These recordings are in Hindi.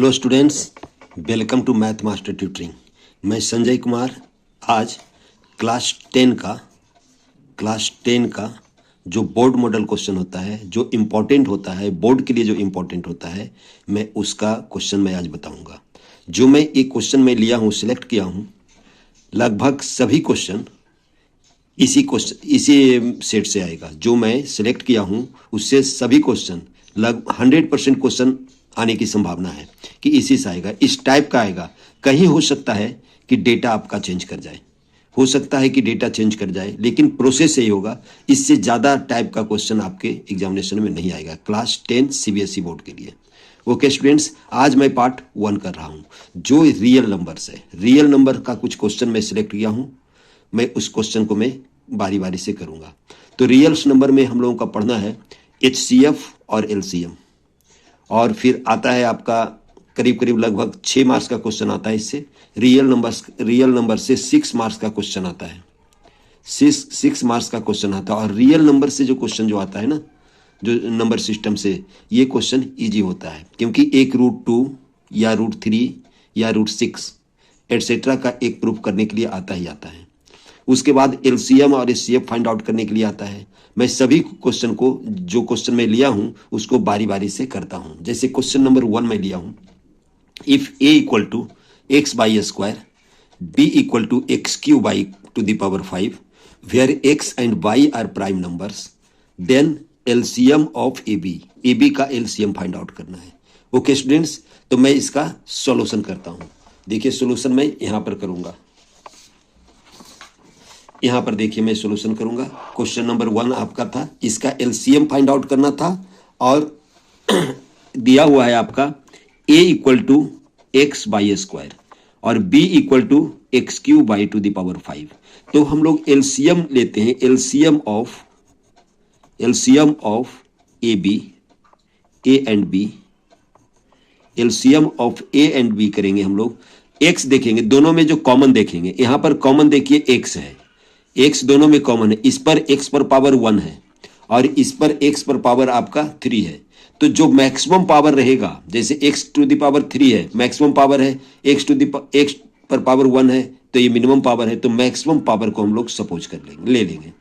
Hello students, welcome to math master tutoring. मैं संजय कुमार आज क्लास 10 का जो बोर्ड मॉडल क्वेश्चन होता है, जो इम्पोर्टेंट होता है बोर्ड के लिए, जो इम्पोर्टेंट होता है, मैं उसका क्वेश्चन मैं आज बताऊंगा। जो मैं एक क्वेश्चन में लिया हूँ, सिलेक्ट किया हूँ, लगभग सभी क्वेश्चन इसी सेट से आएगा। जो मैं सिलेक्ट किया हूँ उससे सभी क्वेश्चन लगभग 100% क्वेश्चन आने की संभावना है कि इसी से आएगा, इस टाइप का आएगा। कहीं हो सकता है कि डेटा आपका चेंज कर जाए, हो सकता है कि डेटा चेंज कर जाए, लेकिन प्रोसेस यही होगा। इससे ज़्यादा टाइप का क्वेश्चन आपके एग्जामिनेशन में नहीं आएगा क्लास 10 सीबीएसई बोर्ड के लिए। ओके स्टूडेंट्स, आज मैं पार्ट 1 कर रहा हूँ जो रियल नंबर्स है। रियल नंबर का कुछ क्वेश्चन मैं सिलेक्ट किया हूँ, मैं उस क्वेश्चन को मैं बारी बारी से करूँगा। तो रियल्स नंबर में हम लोगों का पढ़ना है एचसीएफ और एलसीएम, और फिर आता है आपका करीब करीब लगभग 6 मार्क्स का क्वेश्चन आता है इससे। रियल नंबर से 6 मार्क्स का क्वेश्चन आता है, 6 मार्क्स का क्वेश्चन आता है। और रियल नंबर से जो क्वेश्चन जो आता है ना, जो नंबर सिस्टम से, ये क्वेश्चन इजी होता है, क्योंकि एक √2 या √3 या √6 एटसेट्रा का एक प्रूफ करने के लिए आता ही आता है। उसके बाद एलसीएम और एचसीएफ फाइंड आउट करने के लिए आता है। मैं सभी क्वेश्चन को, जो क्वेश्चन मैं लिया हूं, उसको बारी बारी से करता हूं। जैसे क्वेश्चन नंबर 1 में लिया हूं, if a equal to x y square, b equal to x cube y to the power 5, where x and y are prime numbers, then LCM of ab का एलसीएम फाइंड आउट करना है। ओके स्टूडेंट्स, तो मैं इसका सॉल्यूशन करता हूं। देखिए सॉल्यूशन मैं यहां पर करूंगा, यहां पर देखिए मैं सॉल्यूशन करूंगा। क्वेश्चन नंबर 1 आपका था, इसका एलसीएम फाइंड आउट करना था, और दिया हुआ है आपका a equal to x y square और b equal to x cube y to the power 5। तो हम लोग एलसीएम लेते हैं, LCM of a and b, LCM of a and b करेंगे हम लोग। x देखेंगे, दोनों में जो कॉमन देखेंगे, यहां पर कॉमन देखिए x है, x दोनों में कॉमन है। इस पर x पर पावर 1 है और इस पर x पर पावर आपका 3 है। तो जो मैक्सिमम पावर रहेगा, जैसे x टू द पावर 3 है मैक्सिमम पावर है, x पर पावर 1 है तो ये मिनिमम पावर है। तो मैक्सिमम पावर को हम लोग सपोज कर लेंगे, ले लेंगे।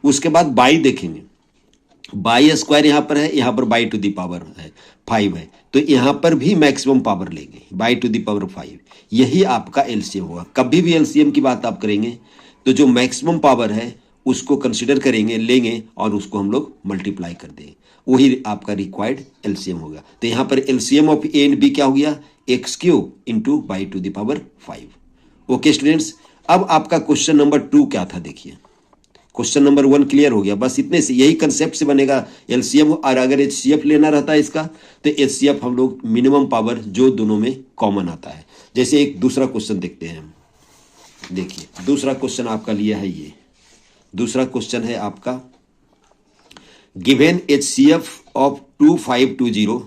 उसके बाद बाई देखेंगे, बाई स्क्वायर यहां पर है, यहां पर बाई टू द पावर है 5 है, तो यहां पर भी मैक्सिमम पावर लेंगे, बाई टू द पावर 5। यही आपका एलसीएम होगा। कभी भी एलसीएम की बात आप करेंगे तो जो मैक्सिमम पावर है उसको कंसिडर करेंगे, लेंगे, और उसको हम लोग मल्टीप्लाई कर देंगे, वही आपका रिक्वायर्ड एलसीएम होगा। तो यहां पर LCM of a and b क्या हो गया, x cube into y to the power 5। Okay students, अब आपका क्वेश्चन नंबर 2 क्या था, देखिए क्वेश्चन नंबर 1 क्लियर हो गया, बस इतने से, यही कंसेप्ट से बनेगा एलसीएम। और अगर एचसीएफ लेना रहता है इसका, तो एचसीएफ हम लोग मिनिमम पावर जो दोनों में कॉमन आता है। जैसे एक दूसरा क्वेश्चन देखते हैं हम, देखिए दूसरा क्वेश्चन आपका लिया है, ये दूसरा क्वेश्चन है आपका, गिवन एचसीएफ ऑफ 2520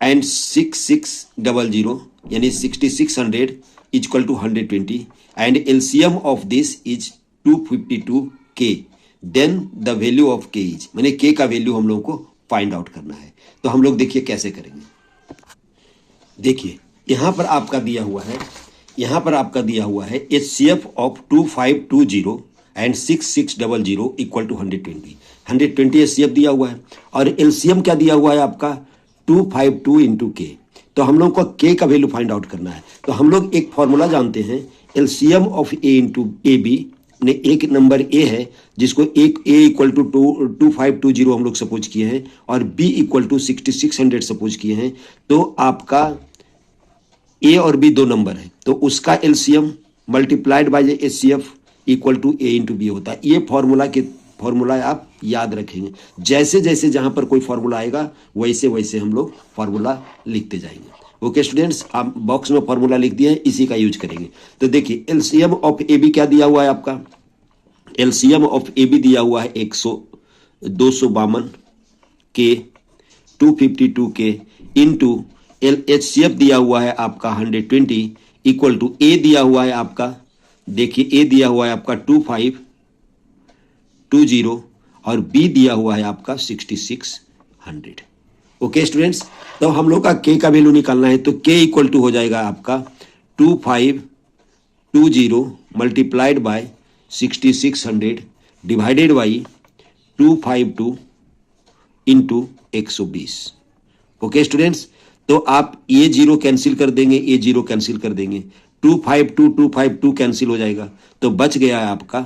एंड 6600 यानी 6600 equal to 120 and LCM of this is 252k, then the value of k is, मैंने k का वैल्यू हम लोगों को फाइंड आउट करना है। तो हम लोग देखिए कैसे करेंगे। देखिए यहां पर आपका दिया हुआ है HCF of 2520 and 6600 equal to 120 HCF दिया हुआ है, और एलसीएम क्या दिया हुआ है आपका 252 इंटू के। तो हम लोग को के का वैल्यू फाइंड आउट करना है। तो हम लोग एक फॉर्मूला जानते हैं, LCM of a into a b, ने एक नंबर ए है जिसको एक ए इक्वल टू 2520 हम लोग सपोज किए हैं, और बी इक्वल टू 6600 सपोज किए हैं। तो आपका ए और बी दो नंबर है, तो उसका LCM multiplied by HCF equal to a into b होता है। ये फॉर्मूला आप याद रखेंगे। जैसे जैसे जहां पर कोई फॉर्मूला आएगा वैसे वैसे हम लोग फॉर्मूला लिखते जाएंगे। ओके स्टूडेंट्स, आप बॉक्स में फॉर्मूला लिख दिए हैं, इसी का यूज करेंगे। तो देखिए एलसीएम ऑफ ए बी क्या दिया हुआ है आपका, एलसीएम ऑफ ए बी दिया हुआ है 252 के 252 के इंटू एचसीएफ दिया हुआ है आपका 120 इक्वल टू ए दिया हुआ है आपका, देखिए ए दिया हुआ है आपका 2520 और बी दिया हुआ है आपका 6600। ओके स्टूडेंट्स, तो हम लोग का के का वैल्यू निकालना है, तो के इक्वल टू हो जाएगा आपका 2520 multiplied by 6600 divided by 252 into 120। Okay students, तो आप ये जीरो कैंसिल कर देंगे, ये जीरो कैंसिल कर देंगे, 252 कैंसिल हो जाएगा, तो बच गया है आपका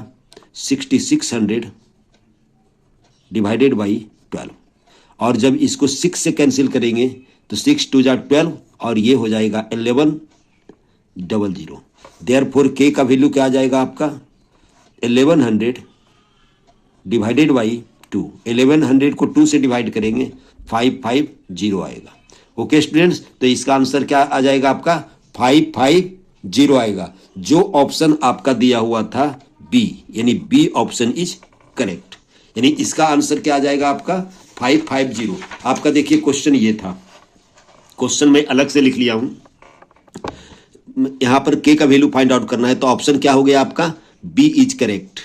6600 डिवाइडेड बाई 12। और जब इसको 6 से कैंसिल करेंगे तो 6 2 जा 12 और ये हो जाएगा 1100। देयरफॉर के का वैल्यू क्या आ जाएगा आपका 1100 डिवाइडेड बाई 2। 1100 को 2 से डिवाइड करेंगे 550 आएगा। ओके स्टूडेंट्स, तो इसका आंसर क्या आ जाएगा आपका 550 आएगा। जो ऑप्शन आपका दिया हुआ था बी, यानी बी ऑप्शन इज करेक्ट, यानी इसका आंसर क्या आ जाएगा आपका 550। आपका देखिए क्वेश्चन ये था, क्वेश्चन मैं अलग से लिख लिया हूं, यहां पर के का वैल्यू फाइंड आउट करना है, तो ऑप्शन क्या हो गया आपका बी इज करेक्ट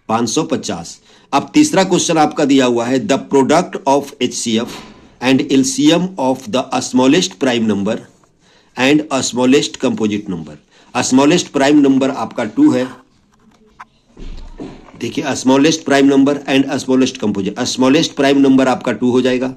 550। अब तीसरा क्वेश्चन आपका दिया हुआ है द प्रोडक्ट ऑफ HCF एंड LCM of the smallest prime number and smallest composite number. Smallest prime number आपका 2 है, देखिए smallest prime number and smallest composite. Smallest prime number आपका 2 हो जाएगा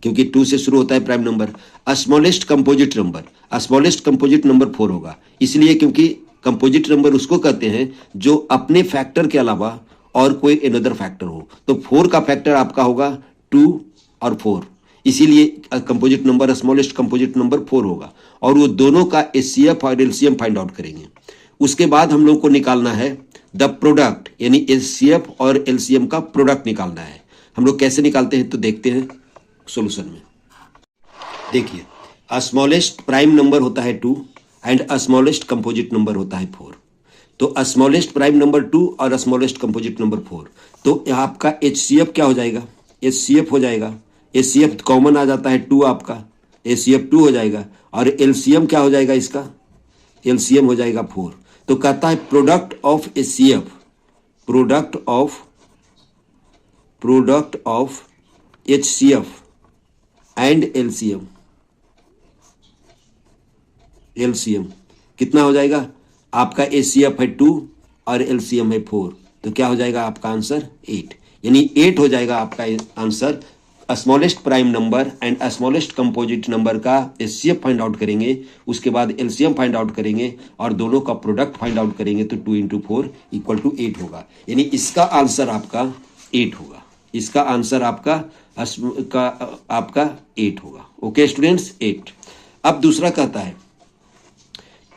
क्योंकि 2 से शुरू होता है prime number. Smallest composite number, smallest composite number 4 होगा, इसलिए क्योंकि कंपोजिट नंबर उसको कहते हैं जो अपने फैक्टर के अलावा और कोई अनदर फैक्टर हो। तो 4 का फैक्टर आपका होगा 2 और 4, इसीलिए composite number smallest composite number 4 होगा। और वो दोनों का HCF और LCM फाइंड आउट करेंगे। उसके बाद हम लोग को निकालना है द प्रोडक्ट, यानी HCF और LCM का प्रोडक्ट निकालना है। हम लोग कैसे निकालते हैं तो देखते हैं सॉल्यूशन में। देखिए स्मॉलेस्ट प्राइम नंबर होता है 2 एंड स्मॉलेस्ट कंपोजिट नंबर होता है 4। तो स्मॉलेस्ट प्राइम नंबर 2 और स्मॉलेस्ट कंपोजिट नंबर 4, तो यहाँ आपका HCF क्या हो जाएगा, HCF हो जाएगा, HCF कॉमन आ जाता है 2, आपका HCF 2 हो जाएगा। और LCM क्या हो जाएगा इसका, LCM हो जाएगा 4। तो कहता है product of HCF, product of HCF एंड LCM कितना हो जाएगा आपका, HCF है 2 और LCM है 4, तो क्या हो जाएगा आपका आंसर 8, यानी 8 हो जाएगा आपका answer. Smallest prime number and smallest composite number का HCF फाइंड आउट करेंगे, उसके बाद LCM फाइंड आउट करेंगे और दोनों का प्रोडक्ट फाइंड आउट करेंगे, तो 2 × 4 = 8 होगा, यानी इसका आंसर आपका 8 होगा। इसका आंसर आपका 8 होगा। Okay students, 8। अब दूसरा कहता है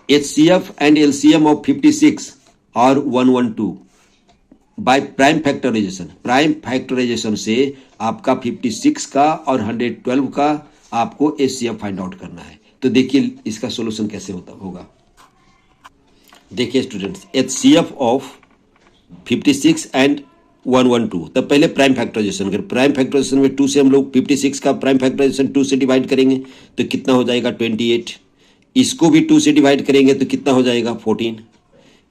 HCF एंड LCM ऑफ 56 और 112 by prime factorisation. Prime factorisation से आपका 56 का और 112 का आपको HCF फाइंड आउट करना है। तो देखिए इसका सॉल्यूशन कैसे होगा। देखिए स्टूडेंट्स, HCF ऑफ 56 एंड 112, तब पहले प्राइम फैक्टराइजेशन करें। प्राइम फैक्टराइजेशन में 2 से हम लोग 56 का प्राइम फैक्टराइजेशन 2 से डिवाइड करेंगे तो कितना हो जाएगा 28। इसको भी 2 से डिवाइड करेंगे तो कितना हो जाएगा 14।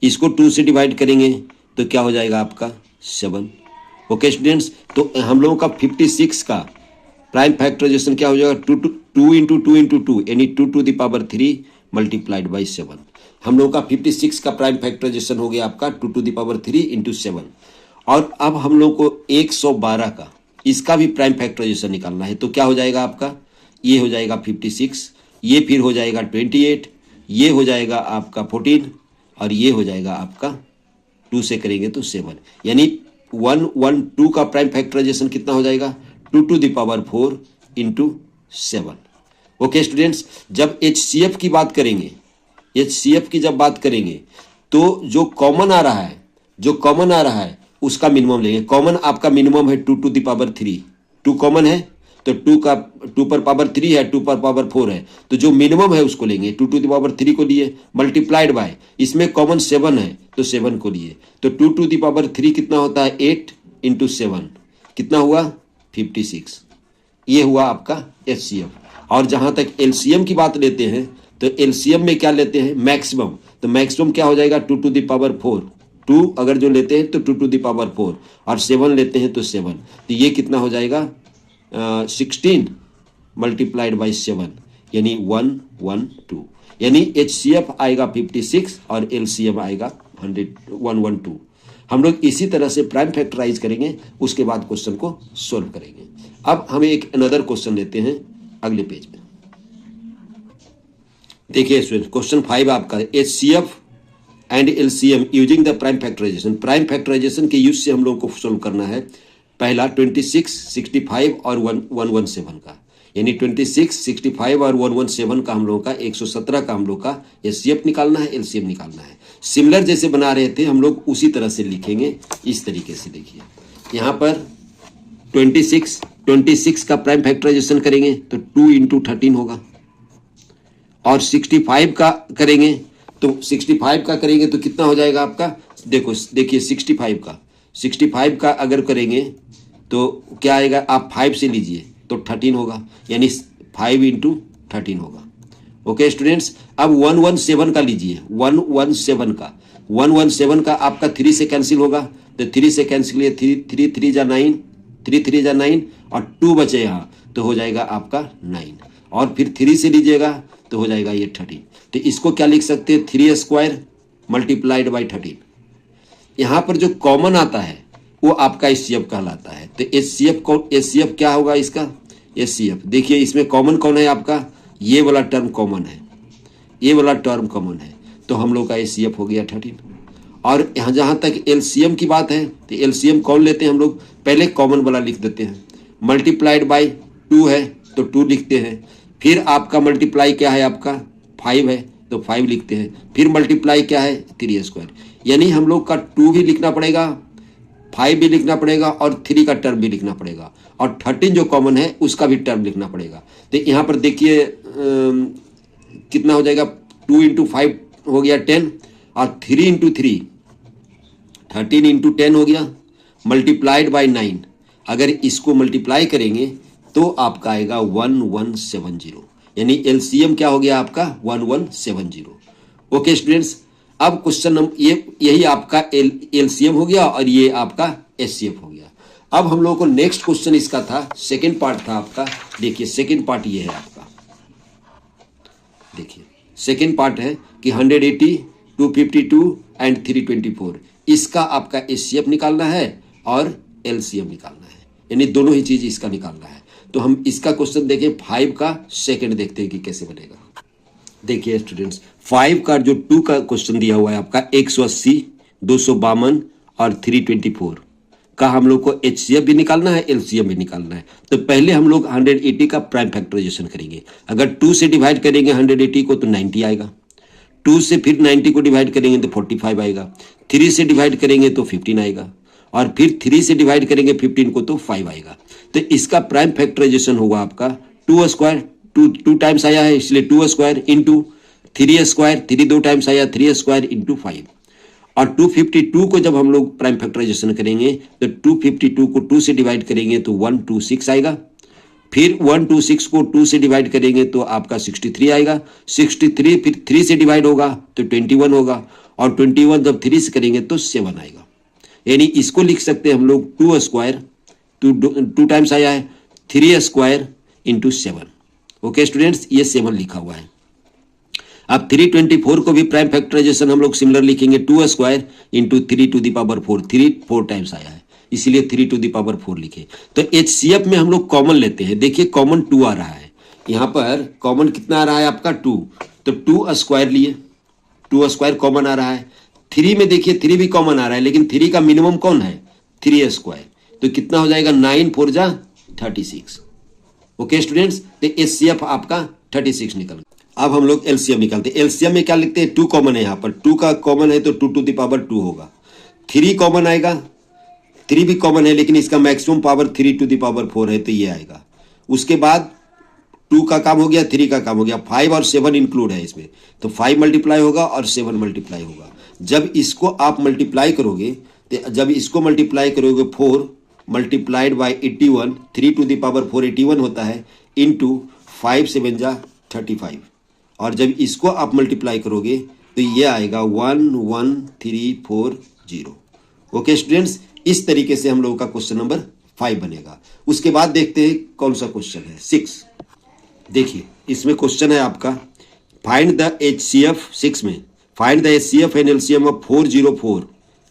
इसको 2 से डिवाइड करेंगे तो क्या हो जाएगा आपका 7। ओके स्टूडेंट्स, तो हम लोगों का 56 का प्राइम फैक्टराइजेशन क्या हो जाएगा 2 × 2 यानी 2 to the power 3 multiplied by 7। हम लोगों का 56 का प्राइम फैक्टराइजेशन हो गया आपका 2 to the power 3 × 7। और अब हम लोग को 112 का इसका भी प्राइम फैक्टराइजेशन निकालना है, तो क्या हो जाएगा आपका, ये हो जाएगा 56, ये फिर हो जाएगा 28, ये हो जाएगा आपका 14 और ये हो जाएगा आपका 2 से करेंगे तो 7, यानी 112 का प्राइम फैक्टराइजेशन कितना हो जाएगा 2 to the power 4 × 7। Okay students, जब HCF की बात करेंगे, HCF की जब बात करेंगे तो जो कॉमन आ रहा है उसका मिनिमम लेंगे। कॉमन आपका मिनिमम है 2 to the power 3, 2 कॉमन है तो 2 पर पावर 3 है, 2 पर पावर 4 है, तो जो मिनिमम है उसको लेंगे। 2 to the power 3 को लिए मल्टीप्लाइड बाय, इसमें कॉमन 7 है तो 7 को लिए, तो 2 to the power 3 कितना होता है 8 × 7 कितना हुआ 56। ये हुआ आपका HCF। और जहां तक LCM की बात लेते हैं तो LCM में क्या लेते हैं मैक्सिमम, तो मैक्सिमम क्या हो जाएगा 2 to the power 4, 2 अगर जो लेते हैं तो 2 to the power 4 और 7 लेते हैं तो 7, तो ये कितना हो जाएगा 16 मल्टीप्लाइड बाई 7 यानी 112, यानी HCF आएगा 56 और LCM आएगा 112। हम लोग इसी तरह से प्राइम फैक्टराइज करेंगे, उसके बाद क्वेश्चन को सोल्व करेंगे। अब हम एक अनदर क्वेश्चन लेते हैं अगले पेज में। देखिए स्टूडेंट, क्वेश्चन 5 आपका HCF एंड LCM using the prime factorisation. Prime factorisation के यूज से हम लोग को सोल्व करना है। पहला 26, 65 और 117 का, यानी 26, 65 और 117 का हम लोग का 117 का हम लोग का HCF निकालना है, LCM निकालना है। सिमिलर जैसे बना रहे थे हम लोग उसी तरह से लिखेंगे इस तरीके से। देखिए यहाँ पर 26 का प्राइम फैक्टराइजेशन करेंगे तो 2 इंटू 13 होगा, और 65 का करेंगे तो 65 का करेंगे तो कितना हो जाएगा आपका, देखिए 65 का अगर करेंगे तो क्या आएगा, आप 5 से लीजिए तो 13 होगा, यानी 5 इंटू 13 होगा। ओके स्टूडेंट्स, अब 117 का लीजिए, 117 का आपका 3 से कैंसिल होगा, तो 3 से कैंसिल है, 3 3 जा 9, 3 3 जा 9 और 2 बचे यहाँ तो हो जाएगा आपका 9, और फिर 3 से लीजिएगा तो हो जाएगा ये 13। तो इसको क्या लिख सकते हैं, 3 स्क्वायर मल्टीप्लाइड बाई 13। यहाँ पर जो कॉमन आता है वो आपका HCF कहलाता है। तो HCF क्या होगा इसका, HCF देखिए इसमें कॉमन कौन है आपका, ये वाला टर्म कॉमन है, ये वाला टर्म कॉमन है, तो हम लोग का HCF हो गया 13। और यहाँ जहाँ तक LCM की बात है तो LCM कौन लेते हैं हम लोग, पहले कॉमन वाला लिख देते हैं, मल्टीप्लाइड बाई 2 है तो 2 लिखते हैं, फिर आपका मल्टीप्लाई क्या है आपका 5 है तो 5 लिखते हैं, फिर मल्टीप्लाई क्या है 3 स्क्वायर, यानी हम लोग का 2 भी लिखना पड़ेगा, 5 भी लिखना पड़ेगा और 3 का टर्म भी लिखना पड़ेगा, और 13 जो कॉमन है उसका भी टर्म लिखना पड़ेगा। तो यहाँ पर देखिए कितना हो जाएगा, 2 इंटू 5 हो गया 10, और 3 इंटू 3 13 इंटू 10 हो गया, मल्टीप्लाइड बाई 9। अगर इसको मल्टीप्लाई करेंगे तो आपका आएगा 1170, यानी LCM क्या हो गया आपका 1170। ओके स्टूडेंट्स, अब क्वेश्चन नंबर यही आपका LCM हो गया और ये आपका HCF हो गया। अब हम लोगों को नेक्स्ट क्वेश्चन इसका था, सेकेंड पार्ट था आपका। देखिए सेकेंड पार्ट ये है आपका, देखिए सेकेंड पार्ट है कि 180, 252 एंड 324, इसका आपका HCF निकालना है और LCM निकालना है, यानी दोनों ही चीज इसका निकालना है। तो हम इसका क्वेश्चन देखें 5 का सेकेंड, देखते हैं कि कैसे बनेगा। देखिए स्टूडेंट्स, 5 का जो 2 का क्वेश्चन दिया हुआ है आपका 180, 252 और 324 का हम लोग को HCF भी निकालना है, LCM भी निकालना है। तो पहले हम लोग 180 का प्राइम फैक्टराइजेशन करेंगे। अगर 2 से डिवाइड करेंगे 180 को तो 90 आएगा, 2 से फिर 90 को डिवाइड करेंगे तो 45 आएगा, 3 से डिवाइड करेंगे तो 15 आएगा, और फिर 3 से डिवाइड करेंगे 15 को तो 5 आएगा। तो इसका प्राइम फैक्टराइजेशन होगा आपका 2 स्क्वायर, 2 टाइम्स आया है इसलिए 2 स्क्वायर इंटू 3 स्क्वायर, 3 2 टाइम्स आया 3 स्क्वायर इंटू 5, और 252 को जब हम लोग प्राइम फैक्टराइजेशन करेंगे तो 252 को 2 से डिवाइड करेंगे तो 126 आएगा, फिर 126 को 2 से डिवाइड करेंगे तो आपका 63 आएगा, 63 फिर 3 से डिवाइड होगा तो 21 होगा, और 21 जब 3 से करेंगे तो 7 आएगा। यानी इसको लिख सकते हैं हम लोग 2 स्क्वायर, 2 टाइम्स आया है 3 स्क्वायर इंटू 7। ओके स्टूडेंट्स, ये 7 लिखा हुआ है। अब 324 को भी प्राइम फैक्टराइजेशन हम लोग सिमिलर लिखेंगे, 2 square into 3 to the power 4, 3 4 times आया है इसीलिए 3 टू द पावर 4 लिखे। तो HCF में हम लोग कॉमन लेते हैं। देखिए कॉमन 2 आ रहा है, यहाँ पर कॉमन कितना आ रहा है आपका 2, तो 2 स्क्वायर लिए, 2 स्क्वायर कॉमन आ रहा है। 3 में देखिए 3 भी कॉमन आ रहा है, लेकिन 3 का मिनिमम कौन है 3 स्क्वायर, तो कितना हो जाएगा 9 4 जा 36। ओके स्टूडेंट्स, तो HCF आपका 36 निकल। अब हम लोग LCM निकालते हैं। LCM में क्या लिखते हैं, 2 कॉमन है, यहाँ पर 2 का कॉमन है तो 2 टू द पावर 2 होगा, 3 कॉमन आएगा, 3 भी कॉमन है लेकिन इसका maximum power 3 to the power 4 है तो ये आएगा। उसके बाद 2 का काम हो गया, 3 का काम हो गया, 5 और 7 इंक्लूड है इसमें, तो 5 मल्टीप्लाई होगा और 7 मल्टीप्लाई होगा। जब इसको आप मल्टीप्लाई करोगे तो जब इसको मल्टीप्लाई करोगे 4 multiplied by 81, 3 to the power 4 81 होता है, इंटू 5 7 जा 35, और जब इसको आप मल्टीप्लाई करोगे तो ये आएगा 11340। ओके स्टूडेंट्स, इस तरीके से हम लोगों का क्वेश्चन नंबर 5 बनेगा। उसके बाद देखते हैं कौन सा क्वेश्चन है 6। देखिए इसमें क्वेश्चन है आपका, फाइंड द HCF 6 में फाइंड द HCF एंड LCM ऑफ 404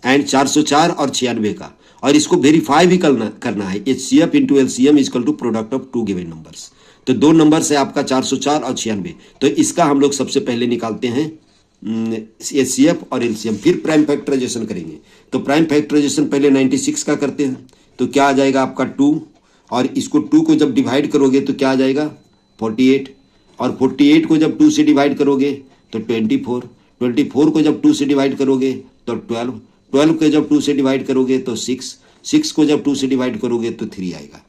एंड 404 और 96 का, और इसको वेरीफाई भी करना है। HCF into LCM is equal to product of two given numbers. तो दो नंबर्स है आपका 404 और 96, तो इसका हम लोग सबसे पहले निकालते हैं HCF और LCM, फिर प्राइम फैक्टराइजेशन करेंगे। तो प्राइम फैक्टराइजेशन पहले 96 का करते हैं, तो क्या आ जाएगा आपका 2, और इसको 2 को जब डिवाइड करोगे तो क्या आ जाएगा 48, और 48 को जब 2 से डिवाइड करोगे तो 24, 24 को जब 2 से डिवाइड करोगे तो 12, 12 को जब 2 से डिवाइड करोगे तो 6, 6 को जब 2 से डिवाइड करोगे तो 3 आएगा।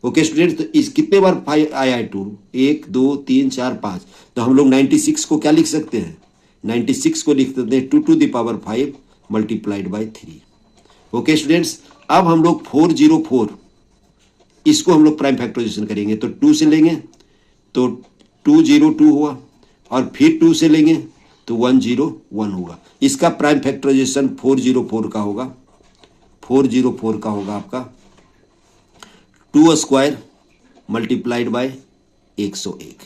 ओके स्टूडेंट, तो इस कितने बार 5 आया है 2, 1 2 3 4 5, तो हम लोग 96 को क्या लिख सकते हैं, 96 को लिख सकते हैं 2 to the power 5 multiplied by 3। Okay students, अब हम लोग 404 इसको हम लोग प्राइम फैक्टराइजेशन करेंगे, तो 2 से लेंगे तो 202 हुआ, और फिर 2 से लेंगे तो 101 होगा। इसका प्राइम फैक्टराइजेशन 404 का होगा, 404 का होगा आपका 2 square multiplied by 101,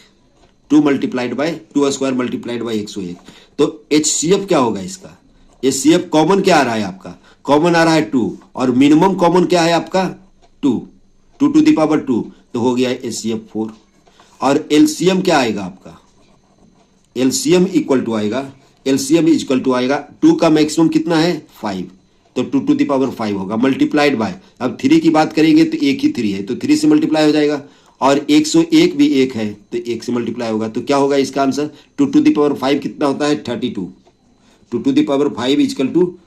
2 multiplied by 2 square multiplied by 101। तो HCF क्या होगा इसका, HCF कॉमन क्या आ रहा है आपका, कॉमन आ रहा है 2, और मिनिमम कॉमन क्या है आपका 2 टू द पावर 2, तो हो गया HCF 4। और LCM क्या आएगा आपका, LCM इक्वल टू आएगा, LCM इक्वल टू आएगा 2 का मैक्सिमम कितना है 5, तो 2 टू द पावर 5 होगा मल्टीप्लाइड बाय, अब 3 की बात करेंगे तो एक ही 3 है तो 3 से मल्टीप्लाई हो जाएगा, और 101 भी एक है तो 1 से मल्टीप्लाई होगा। तो क्या होगा इसका आंसर, 2 टू द पावर 5 कितना होता है 32, 2 to the power 5 equal to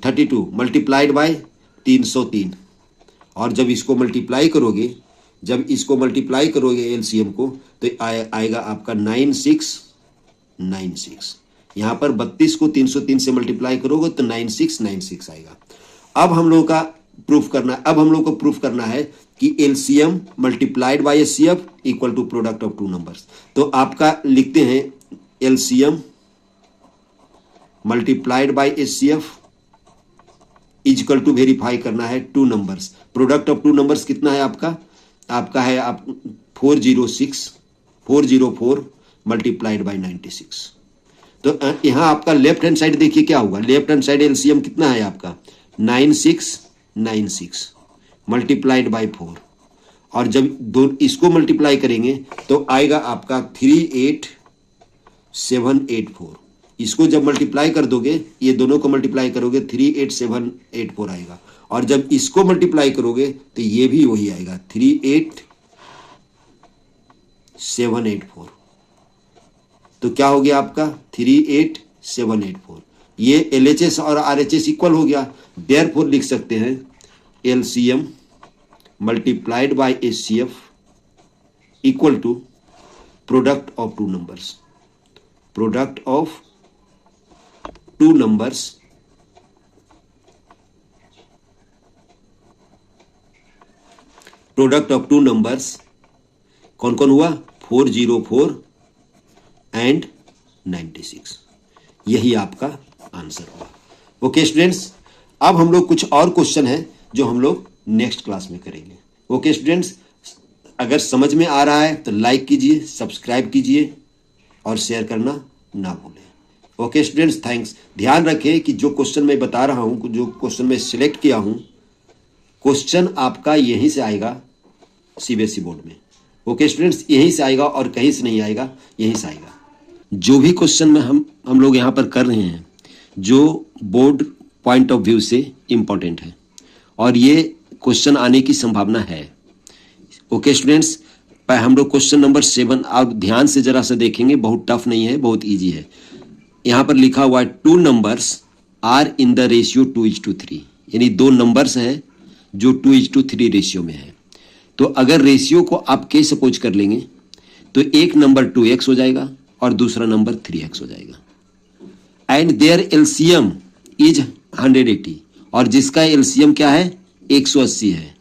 32 multiplied by 303, और जब इसको मल्टीप्लाई करोगे, जब इसको मल्टीप्लाई करोगे LCM को, तो आएगा आपका 9696। यहाँ पर 32 को 303 से मल्टीप्लाई करोगे तो 9696 आएगा। अब हम लोगों का प्रूफ करना है, अब हम लोग को प्रूफ करना है कि LCM multiplied by HCF equal to product of two numbers. तो आपका लिखते हैं LCM multiplied by HCF equal to verify करना है two numbers, product of two numbers कितना है आपका है आप 404 मल्टीप्लाइड बाय 96। तो यहां आपका लेफ्ट हैंड साइड देखिए क्या होगा, लेफ्ट हैंड साइड LCM कितना है आपका 9696 मल्टीप्लाइड बाय 4, और जब दो इसको मल्टीप्लाई करेंगे तो आएगा आपका 38784। इसको जब मल्टीप्लाई कर दोगे, ये दोनों को मल्टीप्लाई करोगे 38784 आएगा, और जब इसको मल्टीप्लाई करोगे तो ये भी वही आएगा 38784। तो क्या हो गया आपका 38784, ये LHS और RHS इक्वल हो गया, देयरफॉर लिख सकते हैं LCM multiplied by HCF equal to product of two numbers, product of two numbers product of two numbers कौन कौन हुआ 404 एंड 96, यही आपका आंसर हुआ। ओके स्टूडेंट्स, अब हम लोग कुछ और क्वेश्चन है जो हम लोग नेक्स्ट क्लास में करेंगे। ओके स्टूडेंट्स, अगर समझ में आ रहा है तो लाइक कीजिए, सब्सक्राइब कीजिए और शेयर करना ना भूलें। Okay students, thanks. ध्यान रखें कि जो क्वेश्चन मैं बता रहा हूं, जो क्वेश्चन मैं सिलेक्ट किया हूं, क्वेश्चन आपका यहीं से आएगा CBSE बोर्ड में। ओके स्टूडेंट्स, यहीं से आएगा और कहीं से नहीं आएगा, यहीं से आएगा। जो भी क्वेश्चन में हम लोग यहाँ पर कर रहे हैं, जो बोर्ड पॉइंट ऑफ व्यू से इम्पोर्टेंट है, और ये क्वेश्चन आने की संभावना है। ओके स्टूडेंट्स, हम लोग क्वेश्चन नंबर 7 आप ध्यान से जरा सा देखेंगे, बहुत टफ नहीं है, बहुत इजी है। यहाँ पर लिखा हुआ है 2 numbers are in the ratio 2:3, यानी 2 नंबर्स हैं जो 2:3 रेशियो में है। तो अगर रेशियो को आप कैसे सपोज कर लेंगे, तो एक नंबर 2x हो जाएगा और दूसरा नंबर 3x हो जाएगा, एंड देयर LCM इज 180, और जिसका LCM क्या है 180 है।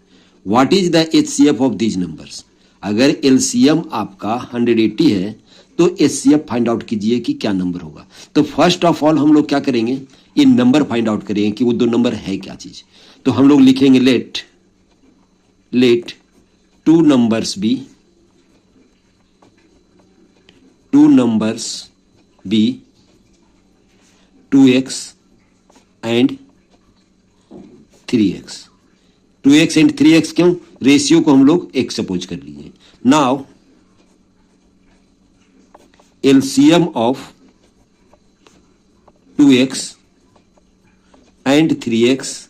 What is the HCF of these numbers, अगर LCM आपका 180 है तो HCF फाइंड आउट कीजिए कि क्या नंबर होगा। तो फर्स्ट ऑफ ऑल हम लोग क्या करेंगे, ये नंबर फाइंड आउट करेंगे कि वो 2 नंबर है क्या चीज। तो हम लोग लिखेंगे let two numbers be 2x and 3x। 2x and 3x क्यों? रेशियो को हम लोग एक सपोज कर लीजिए। Now LCM of 2x and 3x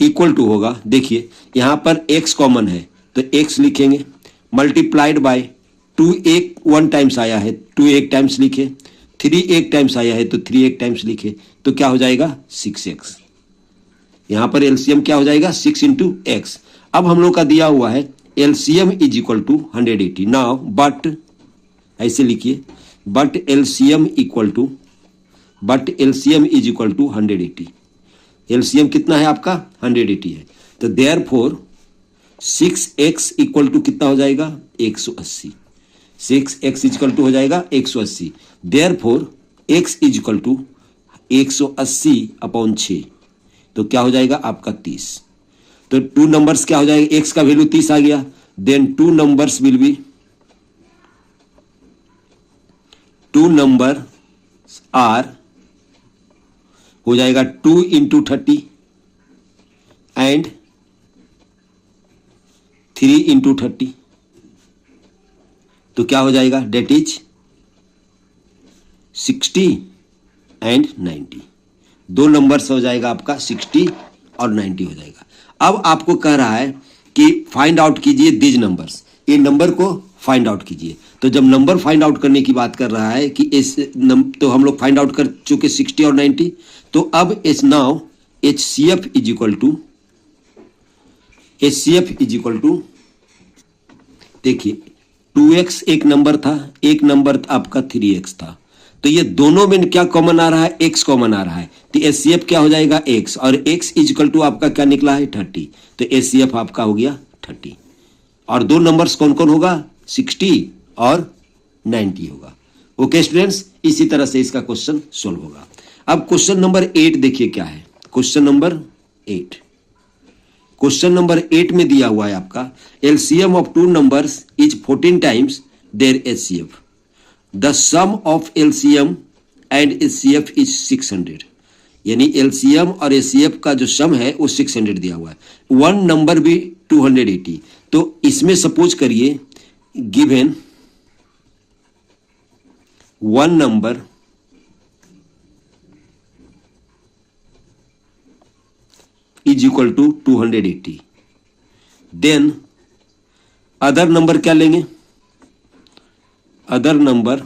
equal to होगा, देखिए यहां पर x कॉमन है तो x लिखेंगे, मल्टीप्लाइड बाय 2 एक 1 टाइम्स आया है 2 एक टाइम्स लिखे, 3 एक टाइम्स आया है तो 3 एक टाइम्स लिखे, तो क्या हो जाएगा 6x। यहां पर एलसीएम क्या हो जाएगा 6 इंटू एक्स। अब हम लोग का दिया हुआ है LCM is equal to 180। Now but, ऐसे लिखिए, but LCM is equal to 180। LCM कितना है आपका 180 है, तो देयरफॉर 6x इक्वल टू कितना हो जाएगा 180। 6x इक्वल टू हो जाएगा 180। Therefore x equal to 180 upon 6, तो क्या हो जाएगा आपका 30। तो टू नंबर्स क्या हो जाएगा, x का वैल्यू 30 आ गया, then two numbers will be, two number are हो जाएगा 2 इंटू 30 एंड 3 इंटू 30, तो क्या हो जाएगा डेट इज 60 एंड 90। दो नंबर्स हो जाएगा आपका 60 और 90 हो जाएगा। अब आपको कह रहा है कि फाइंड आउट कीजिए दीज नंबर्स, ये नंबर को फाइंड आउट कीजिए। तो जब नंबर फाइंड आउट करने की बात कर रहा है कि तो हम लोग फाइंड आउट कर चुके 60 और 90, तो अब इस now HCF is equal to देखिए 2x एक नंबर था, एक नंबर आपका 3x था, तो ये दोनों में क्या कॉमन आ रहा है, x कॉमन आ रहा है, तो HCF क्या हो जाएगा x, और x इज इक्वल टू आपका क्या निकला है 30, तो HCF आपका हो गया 30। और दो नंबर्स कौन कौन होगा 60 और 90 होगा। ओके स्टूडेंट्स, इसी तरह से इसका क्वेश्चन सोल्व होगा। अब क्वेश्चन नंबर 8 देखिए क्या है। क्वेश्चन नंबर 8 में दिया हुआ है आपका LCM of two numbers is 14 times their HCF, the sum of LCM and HCF is 600। यानी एलसीएम और एचसीएफ का जो सम है वो 600 दिया हुआ है, वन नंबर भी 280। तो इसमें सपोज करिए given one number is equal to 280, then other number क्या लेंगे, other number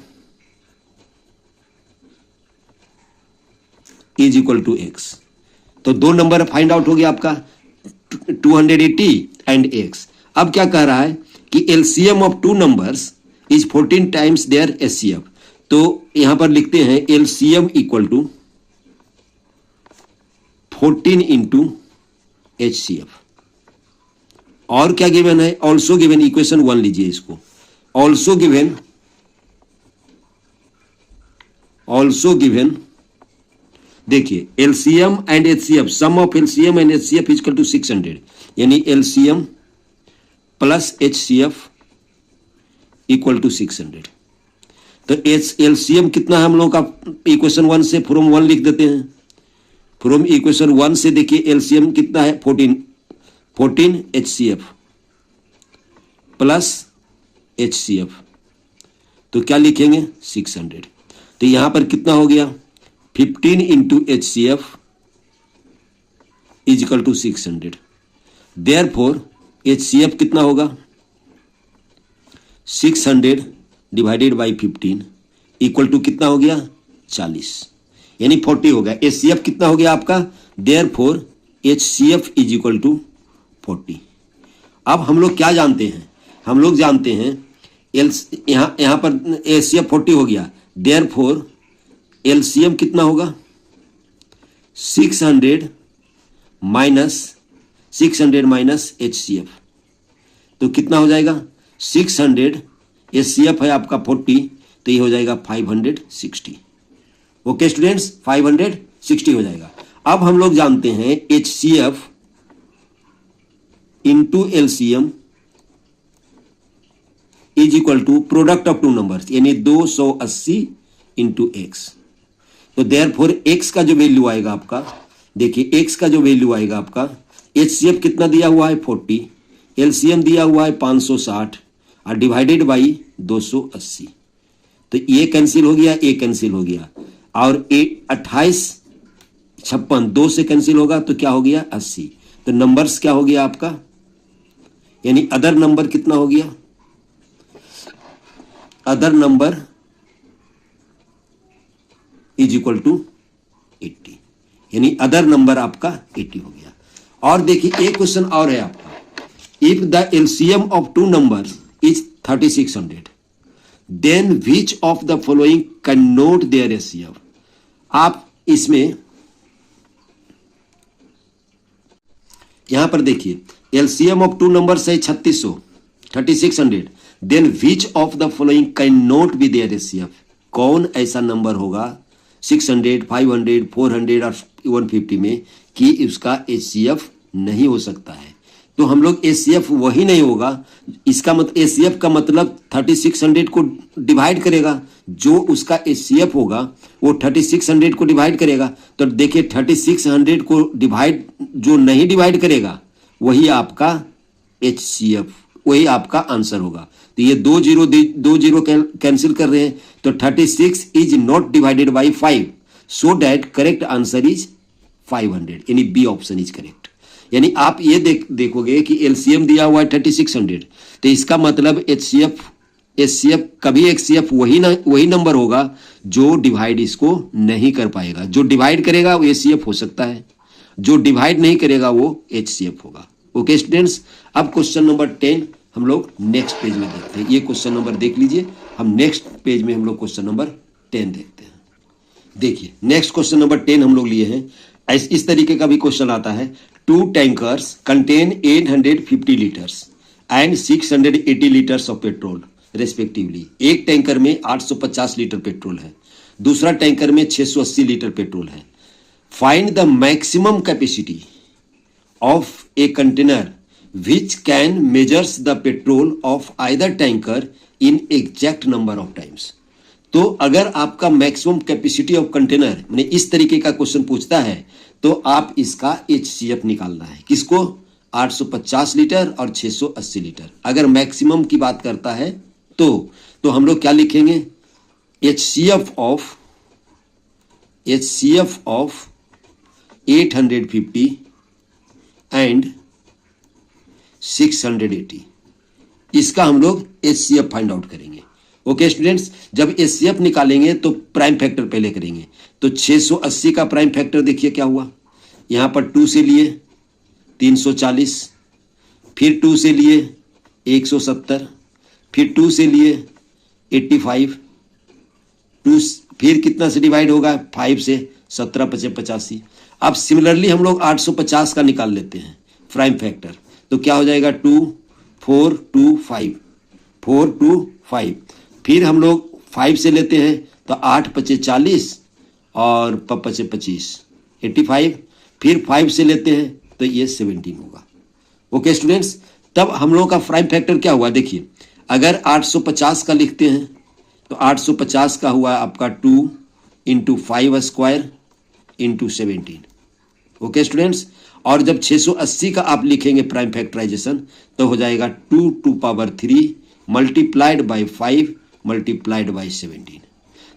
is equal to x. तो दो नंबर फाइंड आउट हो गया आपका 280 एंड एक्स। अब क्या कह रहा है कि LCM of two numbers is 14 times their HCF, तो यहां पर लिखते हैं LCM equal to 14 into HCF। और क्या गिवन है, ऑल्सो गिवन, इक्वेशन 1 लीजिए इसको, ऑल्सो गिवन देखिए LCM and HCF, sum of LCM and HCF equal to 600, यानी LCM plus HCF equal to 600। तो एलसीएम कितना है हम लोग का, इक्वेशन 1 से फ्रॉम 1 लिख देते हैं, फ्रॉम इक्वेशन 1 से देखिए एलसीएम कितना है 14 HCF प्लस HCF, तो क्या लिखेंगे 600। तो यहां पर कितना हो गया 15 into HCF is equal to 600। Therefore HCF कितना होगा 600 डिवाइडेड बाई 15 इक्वल टू कितना हो गया 40, यानी 40 हो गया। HCF कितना हो गया आपका, therefore HCF is equal to 40। अब हम लोग क्या जानते हैं, हम लोग जानते हैं यहां पर HCF 40 हो गया, देयरफॉर LCM कितना होगा 600 माइनस HCF, तो कितना हो जाएगा 600, HCF है आपका 40, तो ये हो जाएगा 560। ओके स्टूडेंट्स, 560 हो जाएगा। अब हम लोग जानते हैं HCF into LCM is equal to product of two numbers, यानी 280 इंटू एक्स। तो देयरफॉर एक्स का जो वैल्यू आएगा आपका, देखिए एक्स का जो वैल्यू आएगा आपका, एचसीएफ कितना दिया हुआ है 40, एलसीएम दिया हुआ है 560 और डिवाइडेड बाई 280। तो ये कैंसिल हो गया, ये कैंसिल हो गया, और 28 56 2 से कैंसिल होगा तो क्या हो गया 80। तो नंबर्स क्या हो गया आपका, यानी अदर नंबर कितना हो गया, other number is equal to 80, यानी अदर नंबर आपका 80 हो गया। और देखिए एक क्वेश्चन और है आपका, if the LCM of two numbers is 3600 then which of the following can not their HCF. आप इसमें यहां पर देखिए एलसीएम ऑफ टू नंबर्स है 3600 then which of the following can not be their HCF. कौन ऐसा नंबर होगा 600 500 400 और 150 में कि उसका एचसीएफ नहीं हो सकता है। तो हम लोग एचसीएफ वही नहीं होगा, इसका मतलब एचसीएफ का मतलब 3600 को डिवाइड करेगा, जो उसका एचसीएफ होगा वो 3600 को डिवाइड करेगा। तो देखिए 3600 को डिवाइड, जो नहीं डिवाइड करेगा वही आपका एचसीएफ, वही आपका आंसर होगा। तो ये दो जीरो कैंसिल कर रहे हैं, तो 36 is not divided by 5, so that correct answer is 500, यानी बी ऑप्शन इज करेक्ट। यानी आप ये देखोगे कि एलसीएम दिया हुआ है 3600, तो इसका मतलब एचसीएफ कभी एचसीएफ वही नंबर होगा जो डिवाइड इसको नहीं कर पाएगा। जो डिवाइड करेगा वो एचसीएफ हो सकता है, जो डिवाइड नहीं करेगा वो एचसीएफ होगा। ओके स्टूडेंट्स, अब क्वेश्चन नंबर 10 हम लोग नेक्स्ट पेज में देखते हैं। ये क्वेश्चन नंबर देख लीजिए, हम नेक्स्ट पेज में हम लोग क्वेश्चन नंबर 10 देखते हैं। देखिए नेक्स्ट क्वेश्चन नंबर 10 हम लोग लिए हैं, इस तरीके का भी क्वेश्चन आता है। 2 tankers contain 850 liters and 680 liters of petrol respectively. एक टैंकर में 850 लीटर पेट्रोल है, दूसरा टैंकर में 680 लीटर पेट्रोल है। Find the maximum capacity of a container which can measures the petrol of either tanker in exact number of times. तो अगर आपका मैक्सिमम कैपेसिटी ऑफ कंटेनर मैंने इस तरीके का क्वेश्चन पूछता है तो आप इसका एचसीएफ निकालना है। किसको, 850 लीटर और 680 लीटर। अगर मैक्सिमम की बात करता है तो हम लोग क्या लिखेंगे, एचसीएफ ऑफ 850 एंड 680, इसका हम लोग एचसीएफ फाइंड आउट करेंगे। ओके स्टूडेंट्स, जब एचसीएफ निकालेंगे तो प्राइम फैक्टर पहले करेंगे। तो 680 का प्राइम फैक्टर देखिए क्या हुआ, यहां पर 2 से लिए 340, फिर 2 से लिए 170, फिर 2 से लिए 85, 2 फिर कितना से डिवाइड होगा 5 से 17 5 85। अब सिमिलरली हम लोग 850 का निकाल लेते हैं प्राइम फैक्टर, तो क्या हो जाएगा 2 4 2 5 4 2 5। फिर हम लोग 5 से लेते हैं तो 8 5 40 और 5 25 85। फिर 5 से लेते हैं तो ये 17 होगा। ओके स्टूडेंट्स, तब हम लोगों का प्राइम फैक्टर क्या हुआ, देखिए अगर 850 का लिखते हैं तो 850 का हुआ आपका 2 into 5 square into 17। Okay students, और जब 680 का आप लिखेंगे प्राइम फैक्टराइजेशन तो हो जाएगा 2 to power 3 multiplied by 5 multiplied by 17।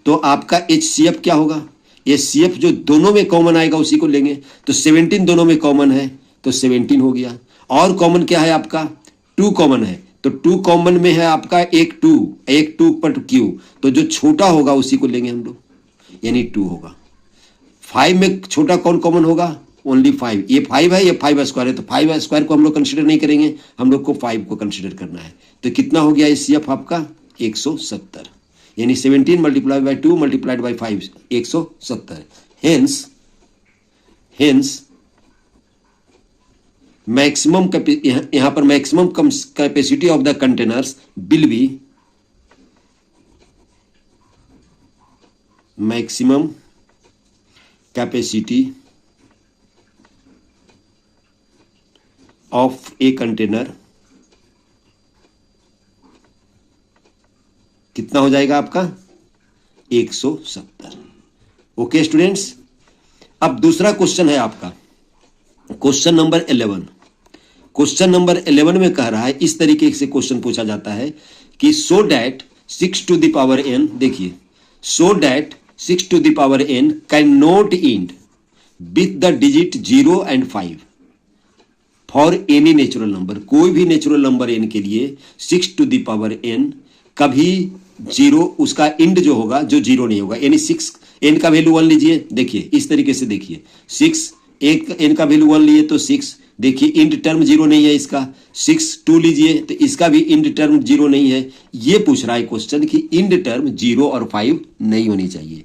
तो आपका एचसीएफ क्या होगा, एचसीएफ जो दोनों में कॉमन आएगा उसी को लेंगे। तो 17 दोनों में कॉमन है तो 17 हो गया। और कॉमन क्या है आपका, 2 कॉमन है, तो 2 कॉमन में है आपका एक 2 पर क्यू, तो जो छोटा होगा उसी को लेंगे हम लोग, यानी 2 होगा। 5 में छोटा कौन कॉमन होगा, ओनली 5। ये 5 है, ये 5 स्क्वायर है, तो 5 स्क्वायर को हम लोग कंसिडर नहीं करेंगे, हम लोग को 5 को कंसिडर करना है। तो कितना हो गया एचसीएफ आपका 170, यानी 17 multiplied by 2 multiplied by 5 170। Hence maximum यहां पर maximum capacity of the containers will be maximum capacity of a container कितना हो जाएगा आपका 170। ओके स्टूडेंट्स, अब दूसरा क्वेश्चन है आपका क्वेश्चन नंबर 11। क्वेश्चन नंबर 11 में कह रहा है, इस तरीके से क्वेश्चन पूछा जाता है कि so that 6 to the power n, देखिए so that 6 to the power n can not end with the digit 0 and 5 for any natural number. कोई भी नेचुरल नंबर n के लिए 6 टू द पावर n कभी 0, उसका इंड जो होगा जो 0 नहीं होगा, यानी 6 n का वैल्यू 1 लीजिए, देखिए इस तरीके से देखिए 6 एक n का वैल्यू 1 लिए तो 6, देखिए इंड टर्म 0 नहीं है इसका। 6 2 लीजिए तो इसका भी इंड टर्म 0 नहीं है। ये पूछ रहा है क्वेश्चन कि इंड टर्म 0 और 5 नहीं होनी चाहिए।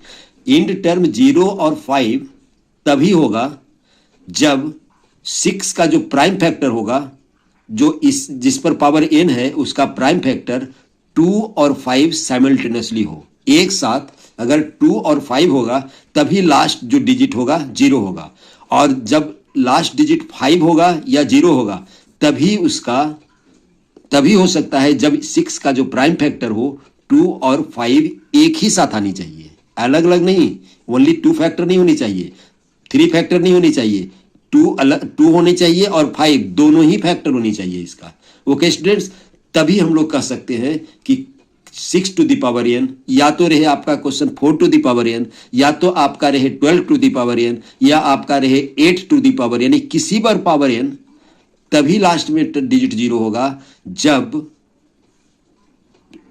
इंड टर्म 0 और 5 तभी होगा जब 6 का जो प्राइम फैक्टर होगा, जो इस जिस पर पावर n है उसका प्राइम फैक्टर 2 और 5 साइमल्टेनियसली हो, एक साथ। अगर 2 और 5 होगा तभी लास्ट जो डिजिट होगा 0 होगा, और जब लास्ट डिजिट 5 होगा या 0 होगा तभी हो सकता है जब 6 का जो प्राइम फैक्टर हो 2 और 5 एक ही साथ आनी चाहिए, अलग अलग नहीं। ओनली 2 फैक्टर नहीं होनी चाहिए, 3 फैक्टर नहीं होनी चाहिए, 2 होने चाहिए और 5 दोनों ही फैक्टर होनी चाहिए इसका। ओके स्टूडेंट्स, तभी हम लोग कह सकते हैं कि 6 टू द पावर n या तो रहे आपका question 4 to the power n, या तो आपका रहे 12 टू द पावर n, या आपका रहे 8 टू द पावर n, किसी पर पावर n, तभी लास्ट में डिजिट 0 होगा जब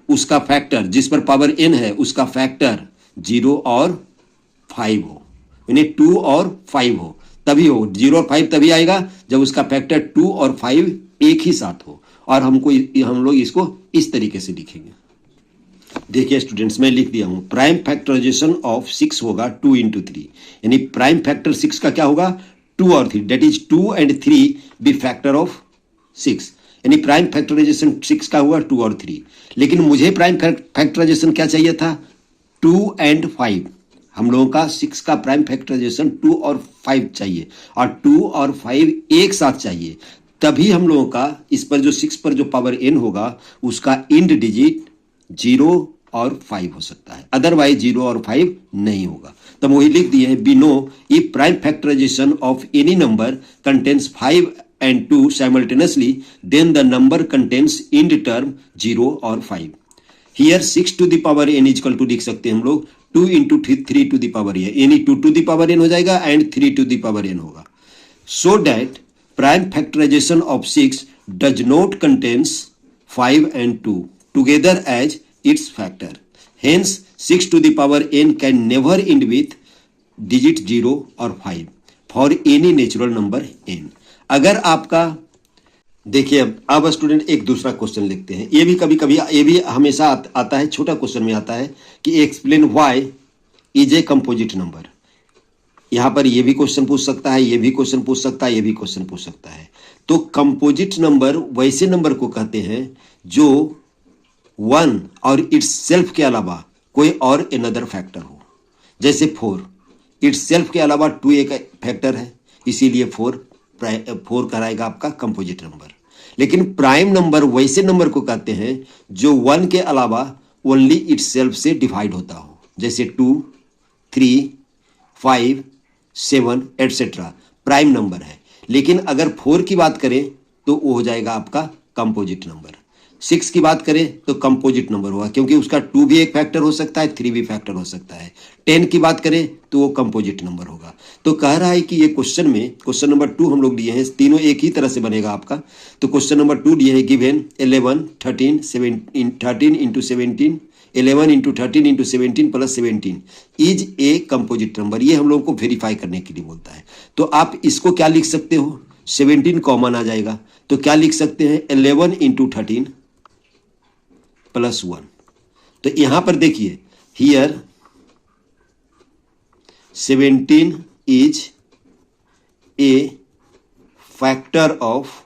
उसका फैक्टर जिस पर पावर n है उसका फैक्टर 0 और 5 हो, यानी 2 और 5 हो, तभी हो। 0 और 5 तभी आएगा जब उसका फैक्टर 2 और 5 एक ही साथ हो। और हम लोग इसको इस तरीके से लिखेंगे। देखिए स्टूडेंट्स, मैं लिख दिया हूं प्राइम फैक्टराइजेशन ऑफ 6 होगा 2 into 3, यानी प्राइम फैक्टर 6 का क्या होगा 2 और 3, that is 2 and 3 be factor of 6, यानी प्राइम फैक्टराइजेशन 6 का हुआ 2 और 3। लेकिन मुझे प्राइम फैक्टराइजेशन क्या चाहिए था 2 and 5। हम लोगों का 6 का प्राइम फैक्टराइजेशन 2 और 5 चाहिए, और 2 और 5 एक साथ चाहिए, तभी हम लोगों का इस पर जो 6 पर जो पावर n होगा उसका इंड डिजिट 0 और 5 हो सकता है, अदरवाइज 0 और 5 नहीं होगा। तब वही लिख दिए हैं, we know if prime factorization of any number contains 5 and 2 simultaneously, then the number contains end term 0 और 5। Here 6 to the power n is equal to लिख सकते हैं हम लोग 2 into 3 to the power n, यानी 2 टू द पावर n हो जाएगा and 3 to the power n होगा। So that prime factorization of 6 does not contains 5 and 2 together as its factor. Hence 6 to the power n can never end with digit 0 or 5 for any natural number n। अगर आपका देखिए, अब स्टूडेंट एक दूसरा क्वेश्चन लिखते हैं। ये भी कभी कभी, ये भी हमेशा आता है, छोटा क्वेश्चन में आता है कि explain why is a composite number. यहां पर ये भी क्वेश्चन पूछ सकता है, ये भी क्वेश्चन पूछ सकता है, ये भी क्वेश्चन पूछ सकता है। तो कंपोजिट नंबर वैसे नंबर को कहते हैं जो 1 और इट्स सेल्फ के अलावा कोई और एनदर फैक्टर हो। जैसे 4, इट्स सेल्फ के अलावा 2 एक फैक्टर है, इसीलिए 4 कहलाएगा आपका कंपोजिट नंबर। लेकिन प्राइम नंबर वैसे नंबर को कहते हैं जो 1 के अलावा ओनली इट्स सेल्फ से डिवाइड होता हो, जैसे 2, 3, 5, 7 एटसेट्रा प्राइम नंबर है। लेकिन अगर 4 की बात करें तो वो हो जाएगा आपका कंपोजिट नंबर। 6 की बात करें तो कंपोजिट नंबर होगा, क्योंकि उसका 2 भी एक फैक्टर हो सकता है, 3 भी फैक्टर हो सकता है। 10 की बात करें तो वो कंपोजिट नंबर होगा। तो कह रहा है कि ये क्वेश्चन में क्वेश्चन नंबर 2 हम लोग लिए हैं, तीनों एक ही तरह से बनेगा आपका। तो क्वेश्चन नंबर 2 लिए हैं, given 11 13 13 into 17 11 into 13 into 17 plus 17 is a composite number. ये हम लोगों को वेरीफाई करने के लिए बोलता है। तो आप इसको क्या लिख सकते हो, 17 कॉमन आ जाएगा, तो क्या लिख सकते हैं 11 into 13 प्लस 1। तो यहां पर देखिए, here 17 is a factor of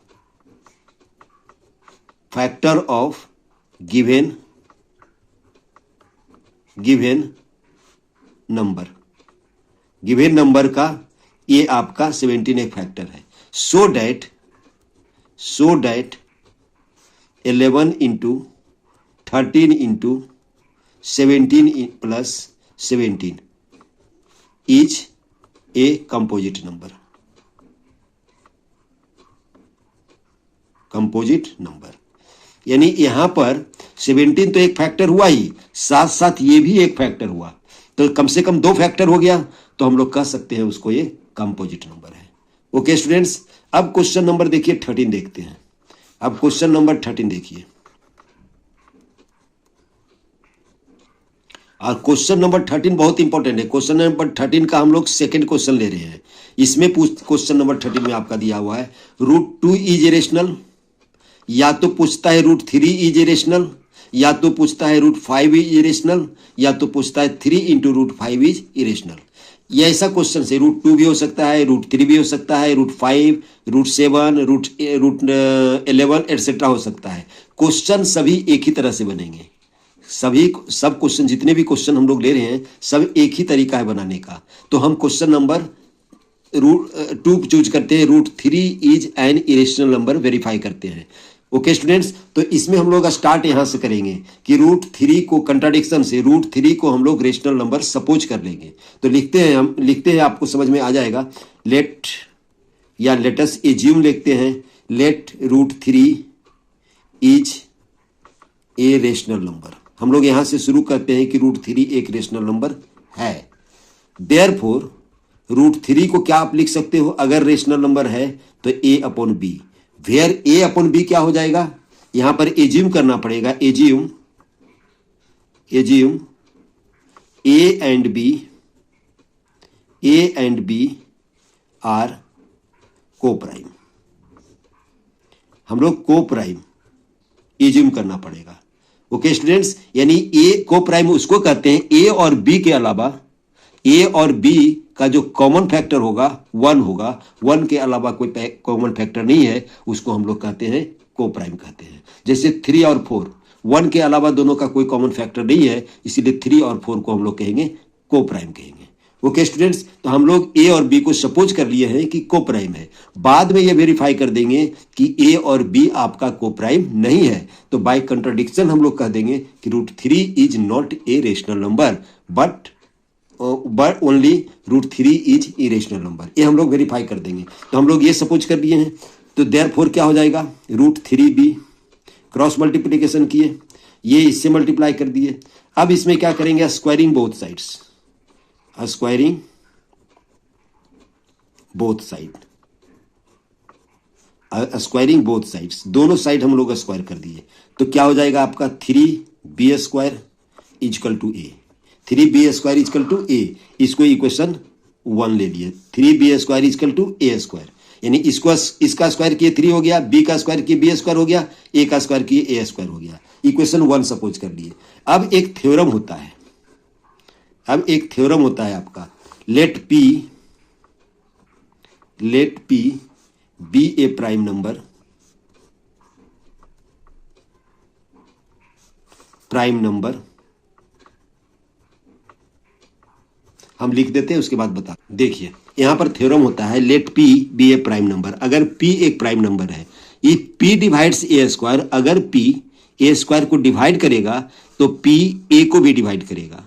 given number का ये आपका 17 एक फैक्टर है। So that so that 11 into 13 into 17 plus 17 is a composite number. Composite number यानी यहां पर 17 तो एक फैक्टर हुआ ही, साथ साथ ये भी एक फैक्टर हुआ, तो कम से कम 2 फैक्टर हो गया, तो हम लोग कह सकते हैं उसको ये कंपोजिट नंबर है। ओके स्टूडेंट्स, अब क्वेश्चन नंबर देखिए 13 देखते हैं। अब क्वेश्चन नंबर 13 देखिए, और क्वेश्चन नंबर 13 बहुत इंपॉर्टेंट है। क्वेश्चन नंबर 13 का हम लोग सेकंड क्वेश्चन ले रहे हैं। इसमें क्वेश्चन नंबर 13 में आपका दिया हुआ है √2 इज इरेशनल, या तो पूछता है √3 इज इरेशनल, या तो पूछता है √5 इज इरेशनल, या तो पूछता है 3 इंटू √5 इज इरेशनल। ये ऐसा क्वेश्चन से √2 भी हो सकता है, √3 भी हो सकता है, √5, √7, √11 एटसेट्रा हो सकता है। क्वेश्चन सभी एक ही तरह से बनेंगे। सब क्वेश्चन, जितने भी क्वेश्चन हम लोग ले रहे हैं, सब एक ही तरीका है बनाने का। तो हम क्वेश्चन नंबर √2 चूज करते हैं, √3 is an irrational number verify करते हैं। ओके स्टूडेंट्स, तो इसमें हम लोग स्टार्ट यहां से करेंगे कि √3 को कंट्राडिक्शन से √3 को हम लोग रेशनल नंबर सपोज कर लेंगे। तो लिखते हैं, आपको समझ में आ जाएगा। लेट या लेटस एज्यूम लिखते हैं, let √3 is a rational number. हम लोग यहां से शुरू करते हैं कि √3 एक रेशनल नंबर है। देयरफॉर √3 को क्या आप लिख सकते हो अगर रेशनल नंबर है तो a/b, वेयर a/b क्या हो जाएगा, यहां पर एज्यूम करना पड़ेगा। Assume a and b are coprime. हम लोग को प्राइम एज्यूम करना पड़ेगा। ओके स्टूडेंट्स, यानी ए को प्राइम उसको कहते हैं ए और बी के अलावा, ए और बी का जो कॉमन फैक्टर होगा 1 होगा, 1 के अलावा कोई कॉमन फैक्टर नहीं है, उसको हम लोग कहते हैं को प्राइम कहते हैं। जैसे 3 और 4, 1 के अलावा दोनों का कोई कॉमन फैक्टर नहीं है, इसीलिए 3 और 4 को हम लोग कहेंगे को प्राइम कहेंगे। ओके स्टूडेंट्स, तो हम लोग ए और बी को सपोज कर लिए हैं कि को प्राइम है। बाद में ये वेरीफाई कर देंगे कि ए और बी आपका को प्राइम नहीं है, तो बाय कंट्राडिक्शन हम लोग कह देंगे कि √3 is not a rational number but only √3 is irrational number. ये हम लोग वेरीफाई कर देंगे। तो हम लोग ये सपोज कर दिए हैं, तो देयरफॉर क्या हो जाएगा, √3b क्रॉस मल्टीप्लीकेशन किए, ये इससे मल्टीप्लाई कर दिए। अब इसमें क्या करेंगे, squaring both sides, squaring both side, squaring both sides, दोनों साइड हम लोग स्क्वायर कर दिए। तो क्या हो जाएगा आपका 3b² equal to a, 3b² equal to a। इसको इक्वेशन 1 ले लिए, 3b² इजकल टू a², यानी इसको इसका स्क्वायर किए 3 हो गया, b का स्क्वायर किए b² हो गया, a का स्क्वायर किए a² हो गया। इक्वेशन 1 सपोज कर लिए। अब एक थ्योरम होता है, आपका लेट p बी ए प्राइम नंबर, हम लिख देते हैं, उसके बाद बता। देखिए यहां पर थ्योरम होता है लेट p बी ए प्राइम नंबर। अगर p एक प्राइम नंबर है, इफ p डिवाइड्स a², अगर p a² को डिवाइड करेगा तो p a को भी डिवाइड करेगा,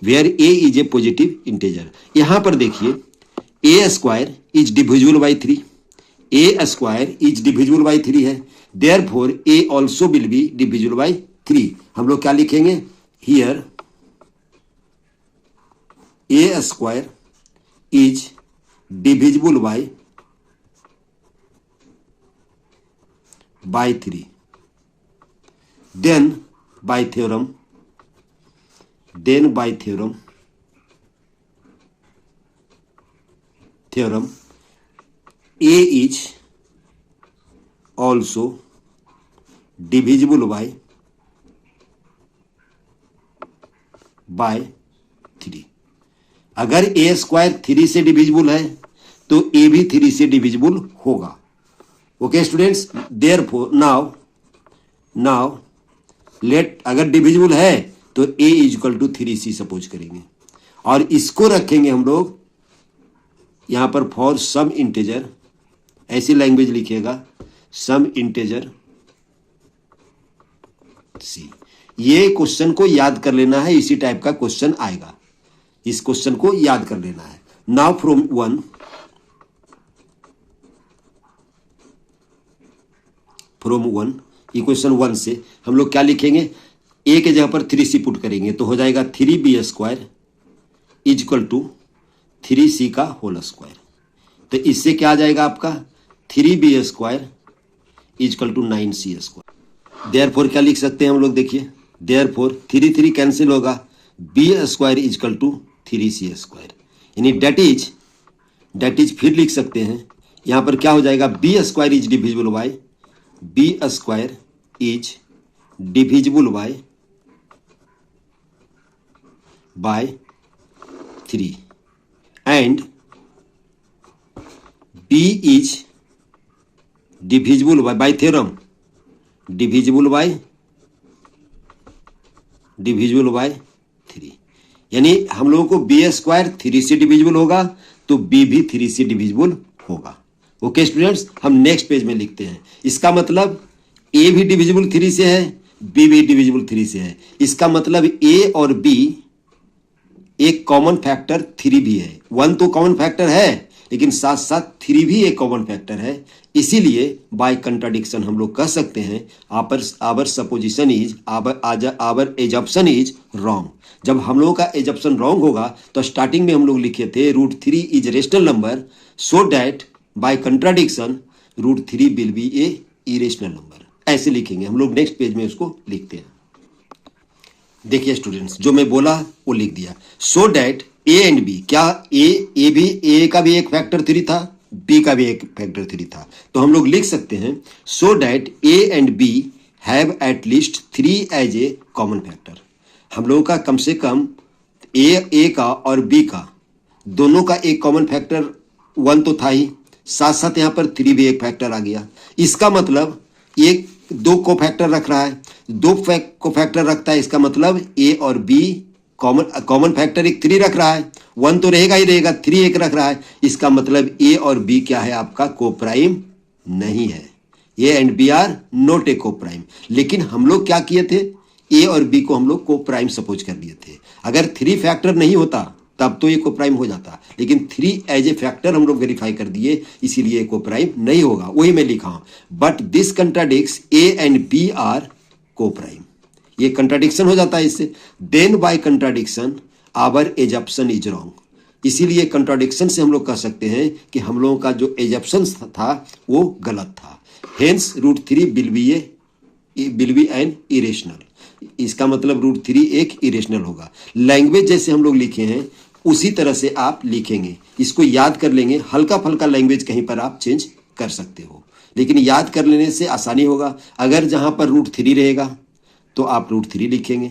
where a is a positive integer. यहां पर देखिए a² is divisible by 3, a² is divisible by 3 है, therefore a also will be divisible by 3। हम लोग क्या लिखेंगे, here a² is divisible by 3, then by theorem a is also divisible by 3। अगर a² 3 से डिविजिबल है तो a भी 3 से डिविजिबल होगा। Okay students, therefore now let, अगर डिविजिबल है तो a equal to 3c suppose करेंगे, और इसको रखेंगे हम लोग यहां पर फॉर सम इंटीजर, ऐसी लैंग्वेज लिखिएगा सम इंटेजर सी। ये क्वेश्चन को याद कर लेना है, इसी टाइप का क्वेश्चन आएगा, इस क्वेश्चन को याद कर लेना है। नाउ फ्रॉम 1 इक्वेशन 1 से हम लोग क्या लिखेंगे, ए के जगह पर 3c पुट करेंगे तो हो जाएगा 3b² इजक्वल टू 3c का होल स्क्वायर। तो इससे क्या आ जाएगा आपका 3b² equal to 9c²। Therefore क्या लिख सकते हैं हम लोग, देखिए देयरफॉर 3 कैंसिल होगा, b² इजक्वल टू 3c², यानी डेट इज फिर लिख सकते हैं यहां पर क्या हो जाएगा, b² is divisible by b² is divisible by 3 and b is divisible by theorem divisible by 3, यानी हम लोगों को b² 3 से डिविजिबल होगा तो b भी 3 से डिविजिबल होगा। ओके स्टूडेंट्स, हम नेक्स्ट पेज में लिखते हैं। इसका मतलब a भी डिविजिबल 3 से है, b भी डिविजिबल 3 से है। इसका मतलब a और b एक कॉमन फैक्टर 3 भी है। 1 तो कॉमन फैक्टर है लेकिन साथ साथ 3 भी एक कॉमन फैक्टर है। इसीलिए बाय कंट्राडिक्शन हम लोग कह सकते हैं our supposition is our assumption is wrong. जब हम लोगों का एजप्शन रॉन्ग होगा तो स्टार्टिंग में हम लोग लिखे थे √3 is rational number, so that by contradiction √3 will be a irrational number. ऐसे लिखेंगे हम लोग, नेक्स्ट पेज में उसको लिखते हैं। देखिए स्टूडेंट्स, जो मैं बोला वो लिख दिया। So that a and b, क्या ए का भी एक फैक्टर 3 था, बी का भी एक फैक्टर 3 था, तो हम लोग लिख सकते हैं so that a and b have at least 3 as a common factor. हम लोगों का कम से कम ए का और बी का दोनों का एक कॉमन फैक्टर 1 तो था ही, साथ साथ यहां पर 3 भी एक फैक्टर आ गया। इसका मतलब एक 2 को फैक्टर रख रहा है, 2 को फैक्टर रखता है, इसका मतलब ए और बी कॉमन फैक्टर एक 3 रख रहा है, 1 तो रहेगा ही रहेगा, 3 एक रख रहा है। इसका मतलब ए और बी क्या है आपका, कोप्राइम नहीं है। A and b are not a coprime. लेकिन हम लोग क्या किए थे, ए और बी को हम लोग कोप्राइम सपोज कर लिए थे। अगर 3 फैक्टर नहीं होता तब तो ये कोप्राइम हो जाता, लेकिन 3 एज ए फैक्टर हम लोग वेरीफाई कर दिए, इसीलिए कोप्राइम नहीं होगा। वही मैं लिखा हूं, but this contradicts a and b are coprime. ये कंट्राडिक्शन हो जाता है इससे। Then by contradiction our assumption is wrong. इसीलिए कंट्राडिक्शन से हम लोग कह सकते हैं कि हम लोगों का जो एजप्शन था वो गलत था। Hence √3 will B an irrational. इसका मतलब √3 एक इरेशनल होगा। लैंग्वेज जैसे हम लोग लिखे हैं उसी तरह से आप लिखेंगे, इसको याद कर लेंगे। हल्का फल्का लैंग्वेज कहीं पर आप चेंज कर सकते हो, लेकिन याद कर लेने से आसानी होगा। अगर जहां पर √3 रहेगा तो आप √3 लिखेंगे,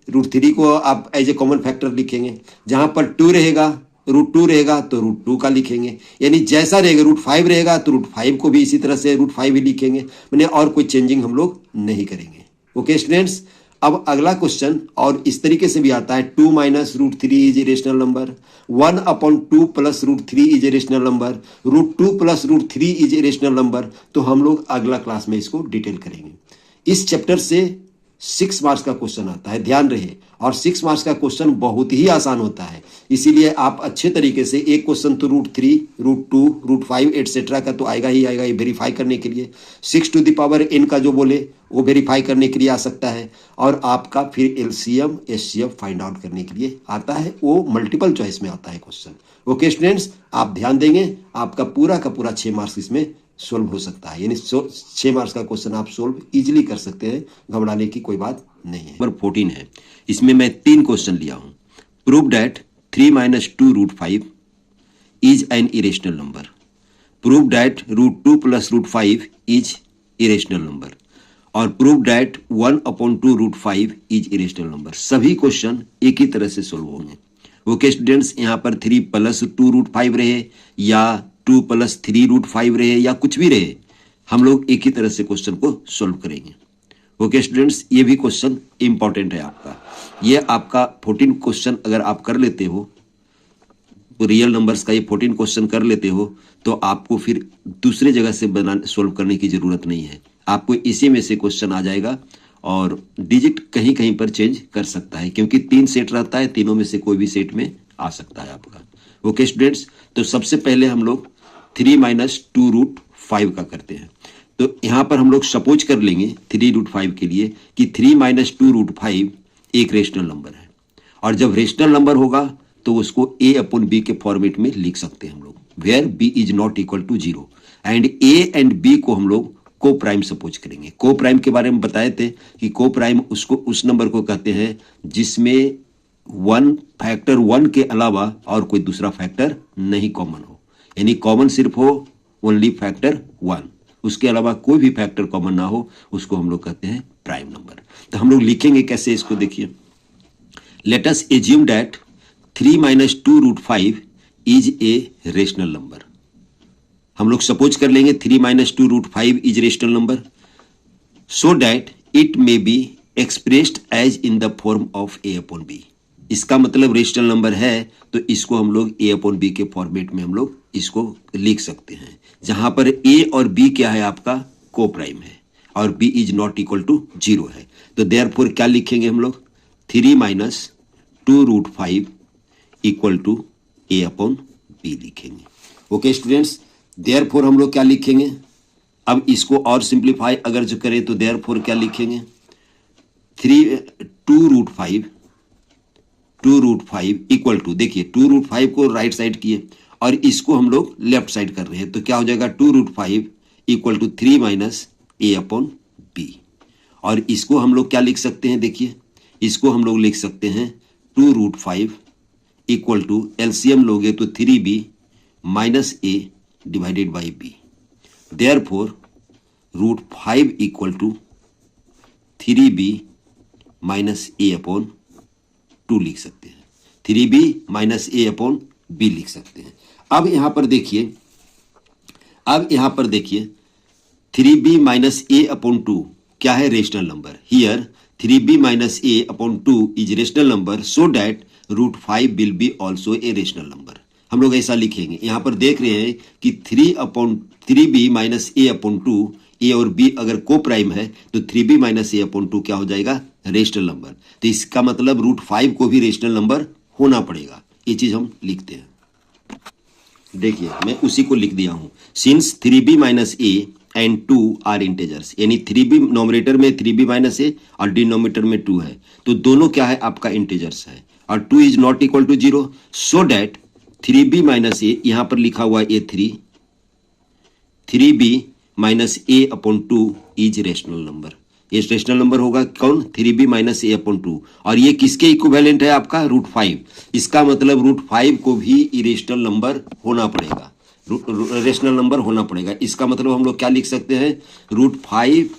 √3 को आप एज ए कॉमन फैक्टर लिखेंगे। जहां पर 2 रहेगा, √2 रहेगा तो √2 का लिखेंगे। यानी जैसा रहेगा, √5 रहेगा तो √5 को भी इसी तरह से √5 ही लिखेंगे, मैंने और कोई चेंजिंग हम लोग नहीं करेंगे। ओके स्टूडेंट्स, अब अगला क्वेश्चन और इस तरीके से भी आता है, 2 - √3 is a rational number, 1/2 + √3 is a rational number, √2 + √3 is a rational number. तो हम लोग अगला क्लास में इसको डिटेल करेंगे। इस चैप्टर से 6 मार्क्स का क्वेश्चन आता है, ध्यान रहे। और 6 मार्क्स का क्वेश्चन बहुत ही आसान होता है, इसीलिए आप अच्छे तरीके से एक क्वेश्चन तो √3, √2, √5 एटसेट्रा का तो आएगा ही आएगा, ये वेरीफाई करने के लिए। 6⁻n का जो बोले वो वेरीफाई करने के लिए आ सकता है, और आपका फिर LCM HCF फाइंड आउट करने के लिए आता है, वो मल्टीपल चॉइस में आता है क्वेश्चन। ओके स्टूडेंट्स, आप ध्यान देंगे, आपका पूरा का पूरा 6 मार्क्स इसमें सोल्व हो सकता है। यानी 6 मार्क्स का क्वेश्चन आप सोल्व इजीली कर सकते हैं, घबराने की कोई बात नहीं है। नंबर 14 है, इसमें मैं 3 क्वेश्चन लिया हूं। Prove that 3 - 2 √5 is an irrational number, prove that √2 + √5 is irrational number, और prove that 1/2 √5 is irrational number. सभी क्वेश्चन एक ही तरह से सोल्व होंगे। ओके स्टूडेंट्स, यहाँ पर 3 + 2 √5 रहे या 2 + 3 √5 रहे या कुछ भी रहे, हम लोग एक ही तरह से क्वेश्चन को सोल्व करेंगे। ओके स्टूडेंट्स, ये भी क्वेश्चन इंपॉर्टेंट है आपका। ये आपका 14 क्वेश्चन अगर आप कर लेते हो रियल नंबर्स का ये 14 क्वेश्चन कर लेते हो तो आपको फिर दूसरे जगह से बना सोल्व करने की जरूरत नहीं है, आपको इसी में से क्वेश्चन आ जाएगा और डिजिट कहीं कहीं पर चेंज कर सकता है क्योंकि 3 सेट रहता है, तीनों में से कोई भी सेट में आ सकता है आपका। ओके स्टूडेंट्स, तो सबसे पहले हम लोग 3 माइनस 2√5 का करते हैं। तो यहां पर हम लोग सपोज कर लेंगे 3√5 के लिए कि 3 माइनस 2√5 एक रेशनल नंबर है, और जब रेशनल नंबर होगा तो उसको a अपॉन बी के फॉर्मेट में लिख सकते हैं हम लोग, where b is not equal to 0 and a and b को हम लोग को प्राइम सपोज करेंगे। को प्राइम के बारे में बताए थे कि को प्राइम उसको उस नंबर को कहते हैं जिसमें फैक्टर 1 के अलावा और कोई दूसरा फैक्टर नहीं कॉमन हो, यानी कॉमन सिर्फ हो ओनली फैक्टर 1, उसके अलावा कोई भी फैक्टर कॉमन ना हो, उसको हम लोग कहते हैं प्राइम नंबर। तो हम लोग लिखेंगे कैसे इसको, देखिए, let us assume that 3 minus 2√5 is a rational number. हम लोग सपोज कर लेंगे 3 minus 2√5 is rational number so that it may be expressed as in the form of a upon b। इसका मतलब रेशनल नंबर है तो इसको हम लोग a अपॉन b के फॉर्मेट में हम लोग इसको लिख सकते हैं, जहां पर a और b क्या है आपका को प्राइम है और b is not equal to 0 है। तो देयरफॉर क्या लिखेंगे हम लोग, 3 minus 2√5 equal to a upon b लिखेंगे। ओके स्टूडेंट्स, देयरफॉर हम लोग क्या लिखेंगे, अब इसको और सिंप्लीफाई अगर जो करें तो देयरफॉर क्या लिखेंगे, 2√5 इक्वल टू, देखिए 2√5 को राइट साइड किए और इसको हम लोग लेफ्ट साइड कर रहे हैं, तो क्या हो जाएगा 2√5 equal to 3 minus a upon b। और इसको हम लोग क्या लिख सकते हैं, देखिए इसको हम लोग लिख सकते हैं 2√5 इक्वल टू एलसीएम लोगे तो 3b minus a divided by b। Therefore √5 equal to 3b minus a upon 2 लिख सकते हैं, 3b minus a upon b लिख सकते हैं। अब यहां पर देखिए 3b माइनस a अपॉन 2 क्या है, rational number. Here 3b minus a upon 2 is rational number so that √5 will be also a rational number. हम लोग ऐसा लिखेंगे, यहां पर देख रहे हैं कि 3b minus a upon 2, a और b अगर को प्राइम है तो 3b माइनस a अपॉन 2 क्या हो जाएगा, रेशनल नंबर। तो इसका मतलब √5 को भी रेशनल नंबर होना पड़ेगा, ये चीज हम लिखते हैं। देखिए मैं उसी को लिख दिया हूं, since 3b minus a and 2 are integers, यानी 3b नोमिनेटर में 3b माइनस a और डिनोमिनेटर में 2 है, तो दोनों क्या है आपका इंटेजर्स है और 2 is not equal to 0 so that 3b minus a, यहां पर लिखा हुआ है 3b minus a upon 2 is rational number. ये रेशनल नंबर होगा कौन, 3b माइनस a अपॉन 2, और ये किसके इक्विवेलेंट है आपका √5। इसका मतलब √5 को भी इरेशनल नंबर होना पड़ेगा, रेशनल नंबर होना पड़ेगा। इसका मतलब हम लोग क्या लिख सकते हैं, √5,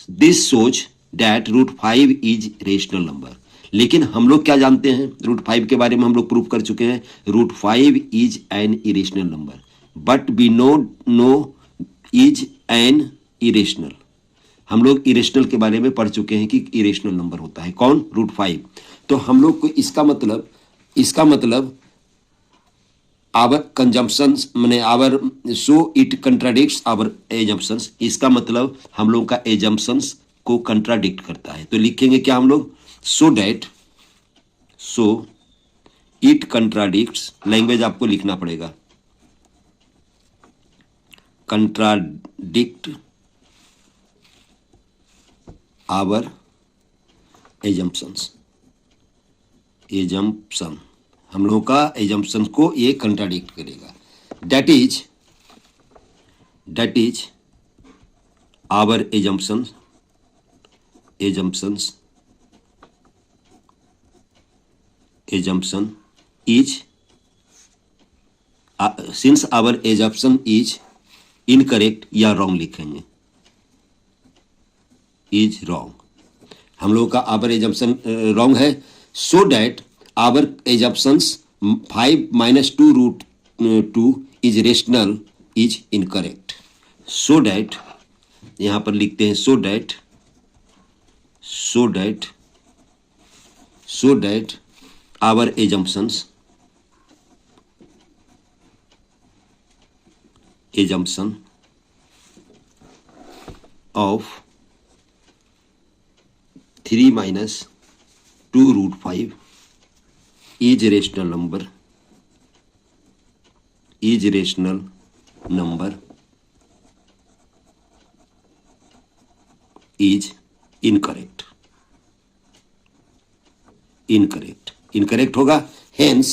this shows that √5 is rational number. लेकिन हम लोग क्या जानते हैं, √5 के बारे में हम लोग प्रूव कर चुके हैं, √5 is an irrational number but we know is an irrational. हम लोग इरेशनल के बारे में पढ़ चुके हैं कि इरेशनल नंबर होता है कौन, √5। तो हम लोग को इसका मतलब आवर कंजम्पशंस माने our so it contradicts our assumptions, इसका मतलब हम लोग का एजम्पशंस को कंट्राडिक्ट करता है। तो लिखेंगे क्या हम लोग, सो इट कंट्राडिक्ट्स, लैंग्वेज आपको लिखना पड़ेगा, कंट्राडिक्ट आवर एजम्पशन, हम लोगों का एजम्पशन को ये कंट्राडिक्ट करेगा। That is our assumptions is since our assumption is incorrect, या रॉन्ग लिखेंगे, इज रॉन्ग। हम लोगों का आवर एजम्पशन रॉन्ग है, so that our assumptions 5 minus 2√2 is rational is incorrect. So that यहां पर लिखते हैं so that our assumptions assumption of 3 minus 2 root 5 is rational number is incorrect होगा। hence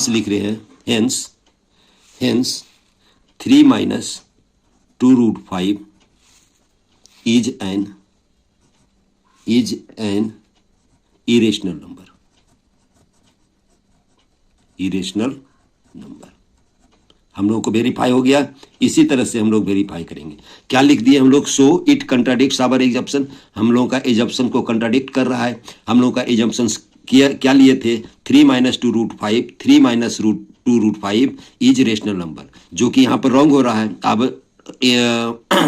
लिख रहे हैं hence 3 minus 2 root 5 is an irrational number हम लोगों को वेरीफाई हो गया। इसी तरह से हम लोग वेरीफाई करेंगे। क्या लिख दिए हम लोग? So it contradicts our assumption, हम लोगों का एजम्पशन को कंट्राडिक्ट कर रहा है। हम लोगों का एजम्पशन क्या लिए थे? 3 minus 2 root 5 3 minus 2 root 5 is rational number, जो कि यहाँ पर रॉन्ग हो रहा है। अब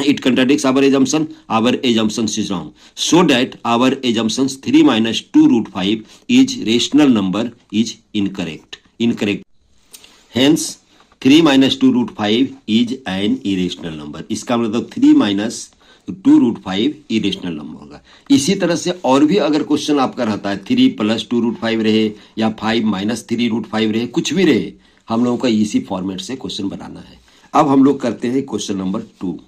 it contradicts our assumption is wrong, so that our assumptions 3 minus 2 root 5 is rational number is incorrect. Hence 3 minus 2 root 5 is an irrational number. इसका मतलब 3 minus 2 root 5 irrational number होगा। इसी तरह से और भी अगर क्वेश्चन आपका रहता है 3 plus 2 root 5 रहे या 5 minus 3 root 5 रहे, कुछ भी रहे, हम लोगों का इसी फॉर्मेट से क्वेश्चन बनाना है। अब हम लोग करते हैं क्वेश्चन नंबर 2।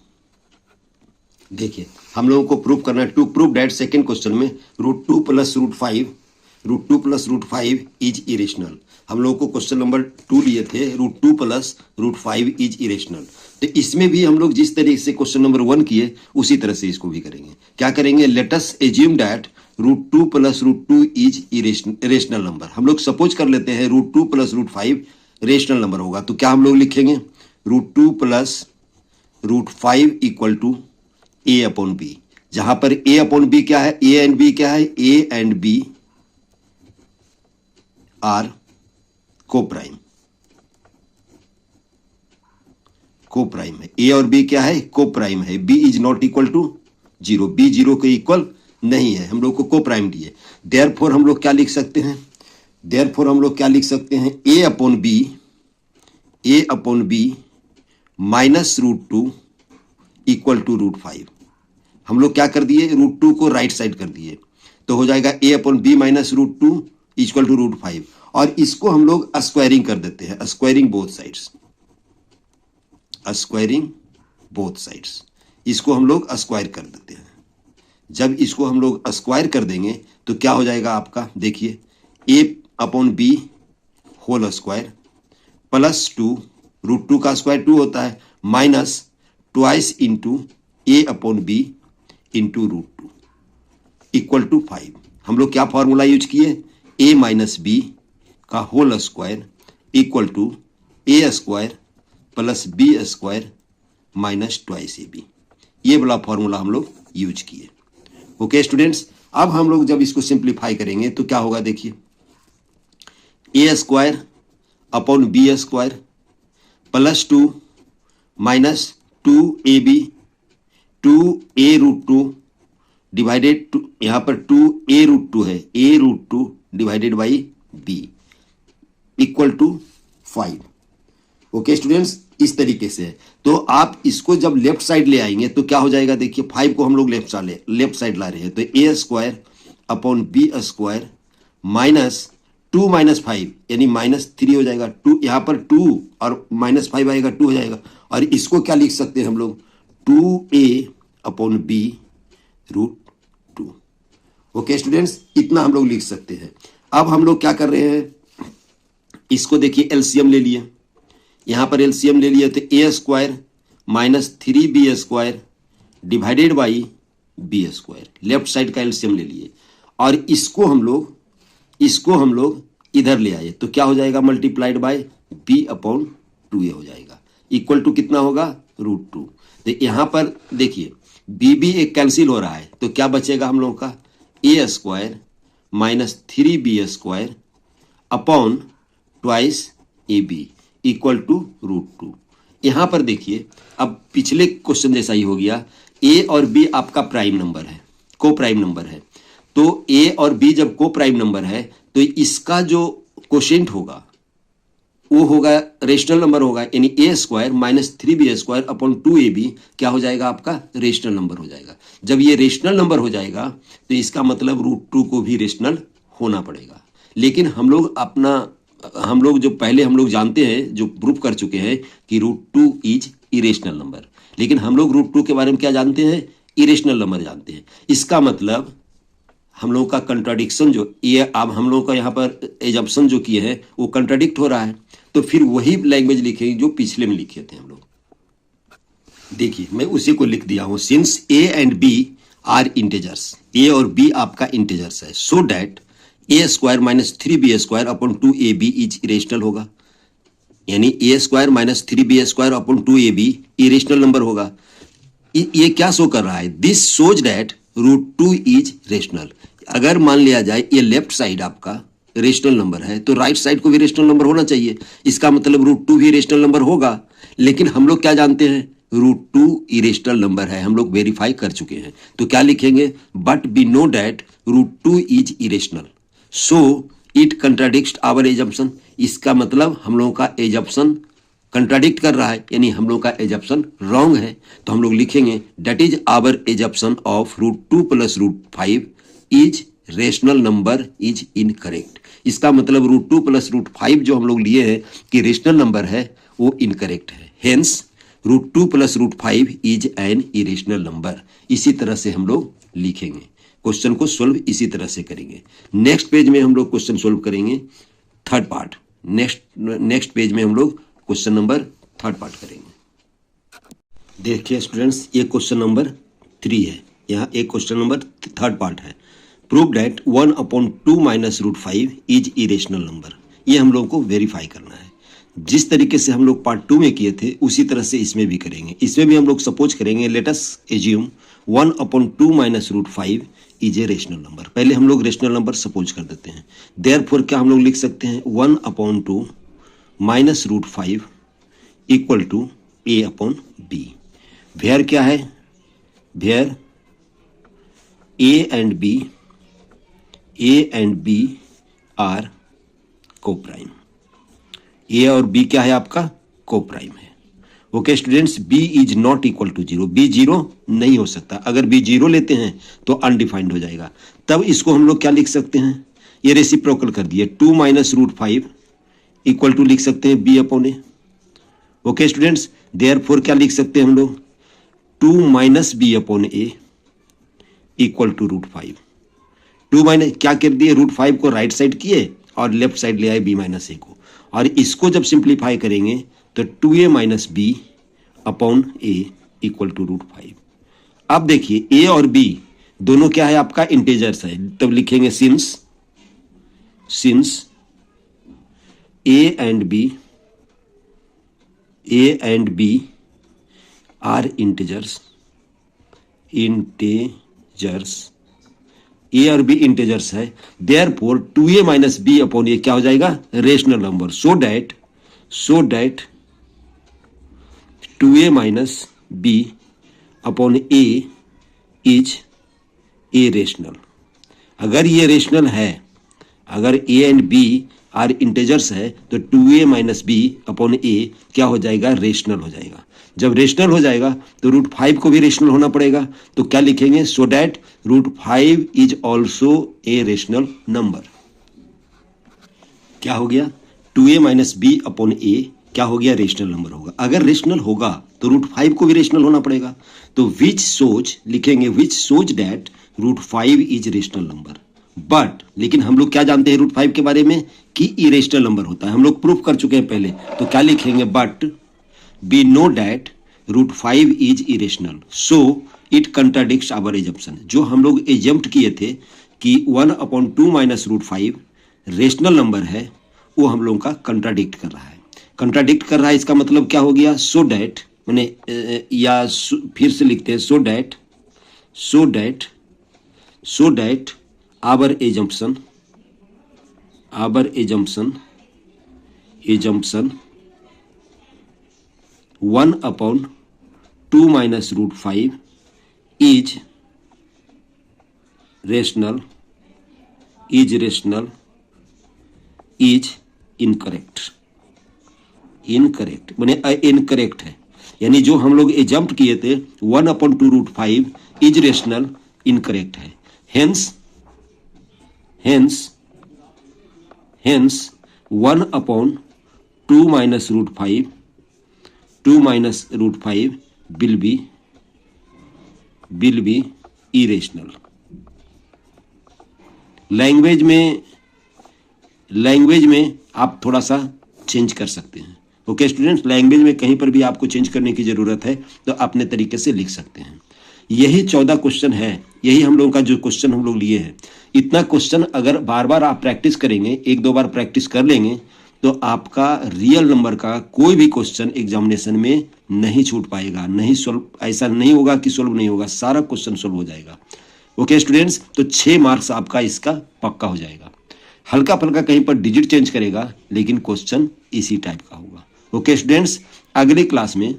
देखिए हम लोगों को प्रूव करना है, to prove that second question में √2 plus √5 इज इरेशनल। हम लोगों को क्वेश्चन नंबर 2 लिए थे √2 plus √5 इज इरेशनल। तो इसमें भी हम लोग जिस तरीके से क्वेश्चन नंबर 1 किए उसी तरह से इसको भी करेंगे। क्या करेंगे? Late us assume that √2 plus √2 is irrational number. हम लोग सपोज कर लेते हैं √2 plus √5 रेशनल नंबर होगा। तो क्या हम लोग लिखेंगे? √2 plus √5 इक्वल टू a/b, जहां पर a/b क्या है? a and b क्या है? a and b are coprime है। a और b क्या है? कोप्राइम है। b is not equal to 0, b 0 के इक्वल नहीं है, हम लोग को कोप्राइम दिए। देयरफॉर हम लोग क्या लिख सकते हैं? a/b minus √2 equal to √5। हम लोग क्या कर दिए? √2 को राइट साइड कर दिए, तो हो जाएगा a/b माइनस √2 इक्वल टू √5। और इसको हम लोग स्क्वायरिंग कर देते हैं, स्क्वायरिंग बोथ साइड्स। इसको हम लोग स्क्वायर कर देते हैं। जब इसको हम लोग स्क्वायर कर देंगे तो क्या हो जाएगा आपका? देखिए a/b होल स्क्वायर प्लस 2 √2 का स्क्वायर 2 होता है, minus twice into a/b into √2 equal to 5। हम लोग क्या फॉर्मूला यूज किए? a माइनस b का whole square equal to a square plus b square minus twice ab। ये वाला फॉर्मूला हम लोग यूज किए। ओके स्टूडेंट्स, अब हम लोग जब इसको सिंप्लीफाई करेंगे तो क्या होगा? देखिए a square upon b square plus 2 minus 2ab 2a√2 divided to, यहां पर 2a√2 है, a√2 divided by b equal to 5। Okay students, इस तरीके से। तो आप इसको जब लेफ्ट साइड ले आएंगे तो क्या हो जाएगा? देखिए 5 को हम लोग लेफ्ट साइड ला रहे हैं, तो a square upon b square minus 2 minus 5 यानी -3 हो जाएगा। 2 यहां पर 2 और -5 आएगा, 2 हो जाएगा। और इसको क्या लिख सकते हैं हम लोग? 2a/b √2। ओके स्टूडेंट्स, इतना हम लोग लिख सकते हैं। अब हम लोग क्या कर रहे हैं? इसको देखिए एलसीएम ले लिए, यहां पर एलसीएम ले लिया, तो a square minus 3b square divided by b square, left side का एलसीएम ले लिए। और इसको हम लोग इधर ले आए तो क्या हो जाएगा? मल्टीप्लाइड बाय b/2a हो जाएगा, इक्वल टू कितना होगा? √2। तो यहां पर देखिए b एक कैंसिल हो रहा है, तो क्या बचेगा हम लोगों का? a square minus 3b square upon twice ab equal to √2। यहां पर देखिए अब पिछले क्वेश्चन जैसा ही हो गया। a और b आपका प्राइम नंबर है, को प्राइम नंबर है। तो a और b जब को प्राइम नंबर है तो इसका जो कोशेंट होगा वो होगा रेशनल नंबर होगा, यानी a square minus 3b square upon 2ab क्या हो जाएगा आपका रेशनल नंबर हो जाएगा। जब ये रेशनल नंबर हो जाएगा तो इसका मतलब √2 को भी रेशनल होना पड़ेगा। लेकिन हम लोग जो पहले हम लोग जानते हैं, जो प्रूफ कर चुके हैं कि √2 इज इरेशनल नंबर, लेकिन हम लोग √2 के बारे में क्या जानते हैं, इरेशनल नंबर जानते हैं। इसका मतलब हम लोगों का कंट्राडिक्शन जो ये अब हम लोगों का यहाँ पर एजम्पशन जो किए हैं वो कंट्राडिक्ट हो रहा है, तो फिर वही लैंग्वेज लिखेंगे जो पिछले में लिखे थे हम लोग। देखिए मैं उसी को लिख दिया हूं, since a and b are integers, a और बी आपका इंटेजर्स है, so that a square minus 3b square upon 2ab is irrational होगा, यानी a square minus 3b square upon 2ab irrational number होगा। ये क्या शो कर रहा है, this shows that √2 is rational. अगर मान लिया जाए ये लेफ्ट साइड आपका रेशनल नंबर है तो राइट साइड को भी रेशनल नंबर होना चाहिए, इसका मतलब √2 भी रेशनल नंबर होगा। लेकिन हम लोग क्या जानते हैं, √2 इरेशनल नंबर है, हम लोग वेरीफाई कर चुके हैं, तो क्या लिखेंगे, but we know that √2 is irrational, so it contradicts our assumption. इसका मतलब हम लोगों का एजम्पशन कंट्राडिक्ट कर रहा है, यानी हम लोग का एजम्पशन रॉन्ग है। तो हम लोग लिखेंगे that is our assumption of √2 plus √5 is rational number is incorrect. इसका मतलब √2 प्लस √5 जो हम लोग लिए हैं कि रेशनल नंबर है वो इनकरेक्ट है, hence √2 plus √5 is an irrational number. इसी तरह से हम लोग लिखेंगे, क्वेश्चन को सोल्व इसी तरह से करेंगे। नेक्स्ट पेज में हम लोग क्वेश्चन सोल्व करेंगे थर्ड पार्ट, नेक्स्ट पेज में हम लोग क्वेश्चन नंबर थर्ड पार्ट करेंगे। देखिए स्टूडेंट्स ये क्वेश्चन नंबर 3 है, यहाँ एक क्वेश्चन नंबर थर्ड पार्ट है, prove that 1/2 minus √5 is irrational number. ये हम लोग को वेरीफाई करना है, जिस तरीके से हम लोग पार्ट 2 में किए थे उसी तरह से इसमें भी करेंगे। इसमें भी हम लोग सपोज करेंगे, late us assume 1/2 minus √5 is a rational number. पहले हम लोग रेशनल नंबर सपोज कर देते हैं, देयरफॉर क्या हम लोग लिख सकते हैं, 1/2 minus √5 equal to a/b। Where क्या है, where a and b are coprime. A और बी क्या है आपका को प्राइम है। Okay students, b is not equal to 0, b 0 नहीं हो सकता। अगर b 0 लेते हैं तो अनडिफाइंड हो जाएगा, तब इसको हम लोग क्या लिख सकते हैं, ये रेसिप्रोकल कर दिए, 2 माइनस √5 इक्वल टू लिख सकते हैं b/a। ओके स्टूडेंट्स, देयरफॉर क्या लिख सकते हैं हम लोग, 2 minus b/a equal to √5। 2 minus क्या कर दिए, √5 को राइट साइड किए और लेफ्ट साइड ले आए b-a को, और इसको जब सिंप्लीफाई करेंगे तो 2a minus b/a equal to √5। अब देखिए a और b दोनों क्या है आपका इंटेजर्स है, तब लिखेंगे since a and b are integers, a और बी इंटेजर्स है, देयरफॉर 2a माइनस b/a क्या हो जाएगा, rational number, so that 2a minus b/a is a rational. अगर ये रेशनल है, अगर a and b are integers है तो 2a माइनस b/a क्या हो जाएगा, रेशनल हो जाएगा। जब रेशनल हो जाएगा तो √5 को भी रेशनल होना पड़ेगा, तो क्या लिखेंगे, so that √5 is also a rational number. क्या हो गया, 2a माइनस b/a क्या हो गया, रेशनल नंबर होगा। अगर रेशनल होगा तो √5 को भी रेशनल होना पड़ेगा, तो विच सोच लिखेंगे, विच सोच that √5 is rational number. But लेकिन हम लोग क्या जानते हैं √5 के बारे में कि इरेशनल नंबर होता है, हम लोग प्रूफ कर चुके हैं पहले, तो क्या लिखेंगे, but we know that √5 is irrational, so it contradicts our assumption. जो हम लोग एजम्प्ट किए थे कि 1/2 माइनस √5 रेशनल नंबर है, वो हम लोगों का कंट्राडिक्ट कर रहा है। कंट्राडिक्ट कर रहा है इसका मतलब क्या हो गया, सो डैट मैंने या फिर से लिखते हैं, so that our assumption 1/2 minus √5 is rational is incorrect. Incorrect माने इनकरेक्ट है, यानी जो हम लोग एजम्प्ट किए थे 1/2√5 इज रेशनल, इनकरेक्ट है। Hence 1/2 minus √5 2 minus √5 will be irrational। Language में आप थोड़ा सा चेंज कर सकते हैं। ओके स्टूडेंट्स, लैंग्वेज में कहीं पर भी आपको चेंज करने की जरूरत है तो अपने तरीके से लिख सकते हैं। यही 14 क्वेश्चन है, यही हम लोगों का जो क्वेश्चन हम लोग लिए हैं। इतना क्वेश्चन अगर बार बार आप प्रैक्टिस करेंगे, 1-2 बार प्रैक्टिस कर लेंगे, तो आपका रियल नंबर का कोई भी क्वेश्चन एग्जामिनेशन में नहीं छूट पाएगा, नहीं सोल्व, ऐसा नहीं होगा कि सोल्व नहीं होगा, सारा क्वेश्चन सोल्व हो जाएगा। ओके स्टूडेंट्स, तो 6 मार्क्स आपका इसका पक्का हो जाएगा। हल्का फल्का कहीं पर डिजिट चेंज करेगा, लेकिन क्वेश्चन इसी टाइप का होगा। ओके स्टूडेंट्स, अगली क्लास में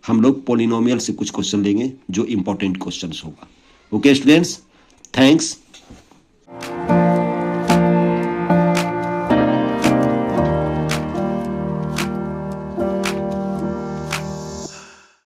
हम लोग पॉलिनोमियल से कुछ क्वेश्चन लेंगे जो इंपॉर्टेंट क्वेश्चंस होगा। Okay students, thanks.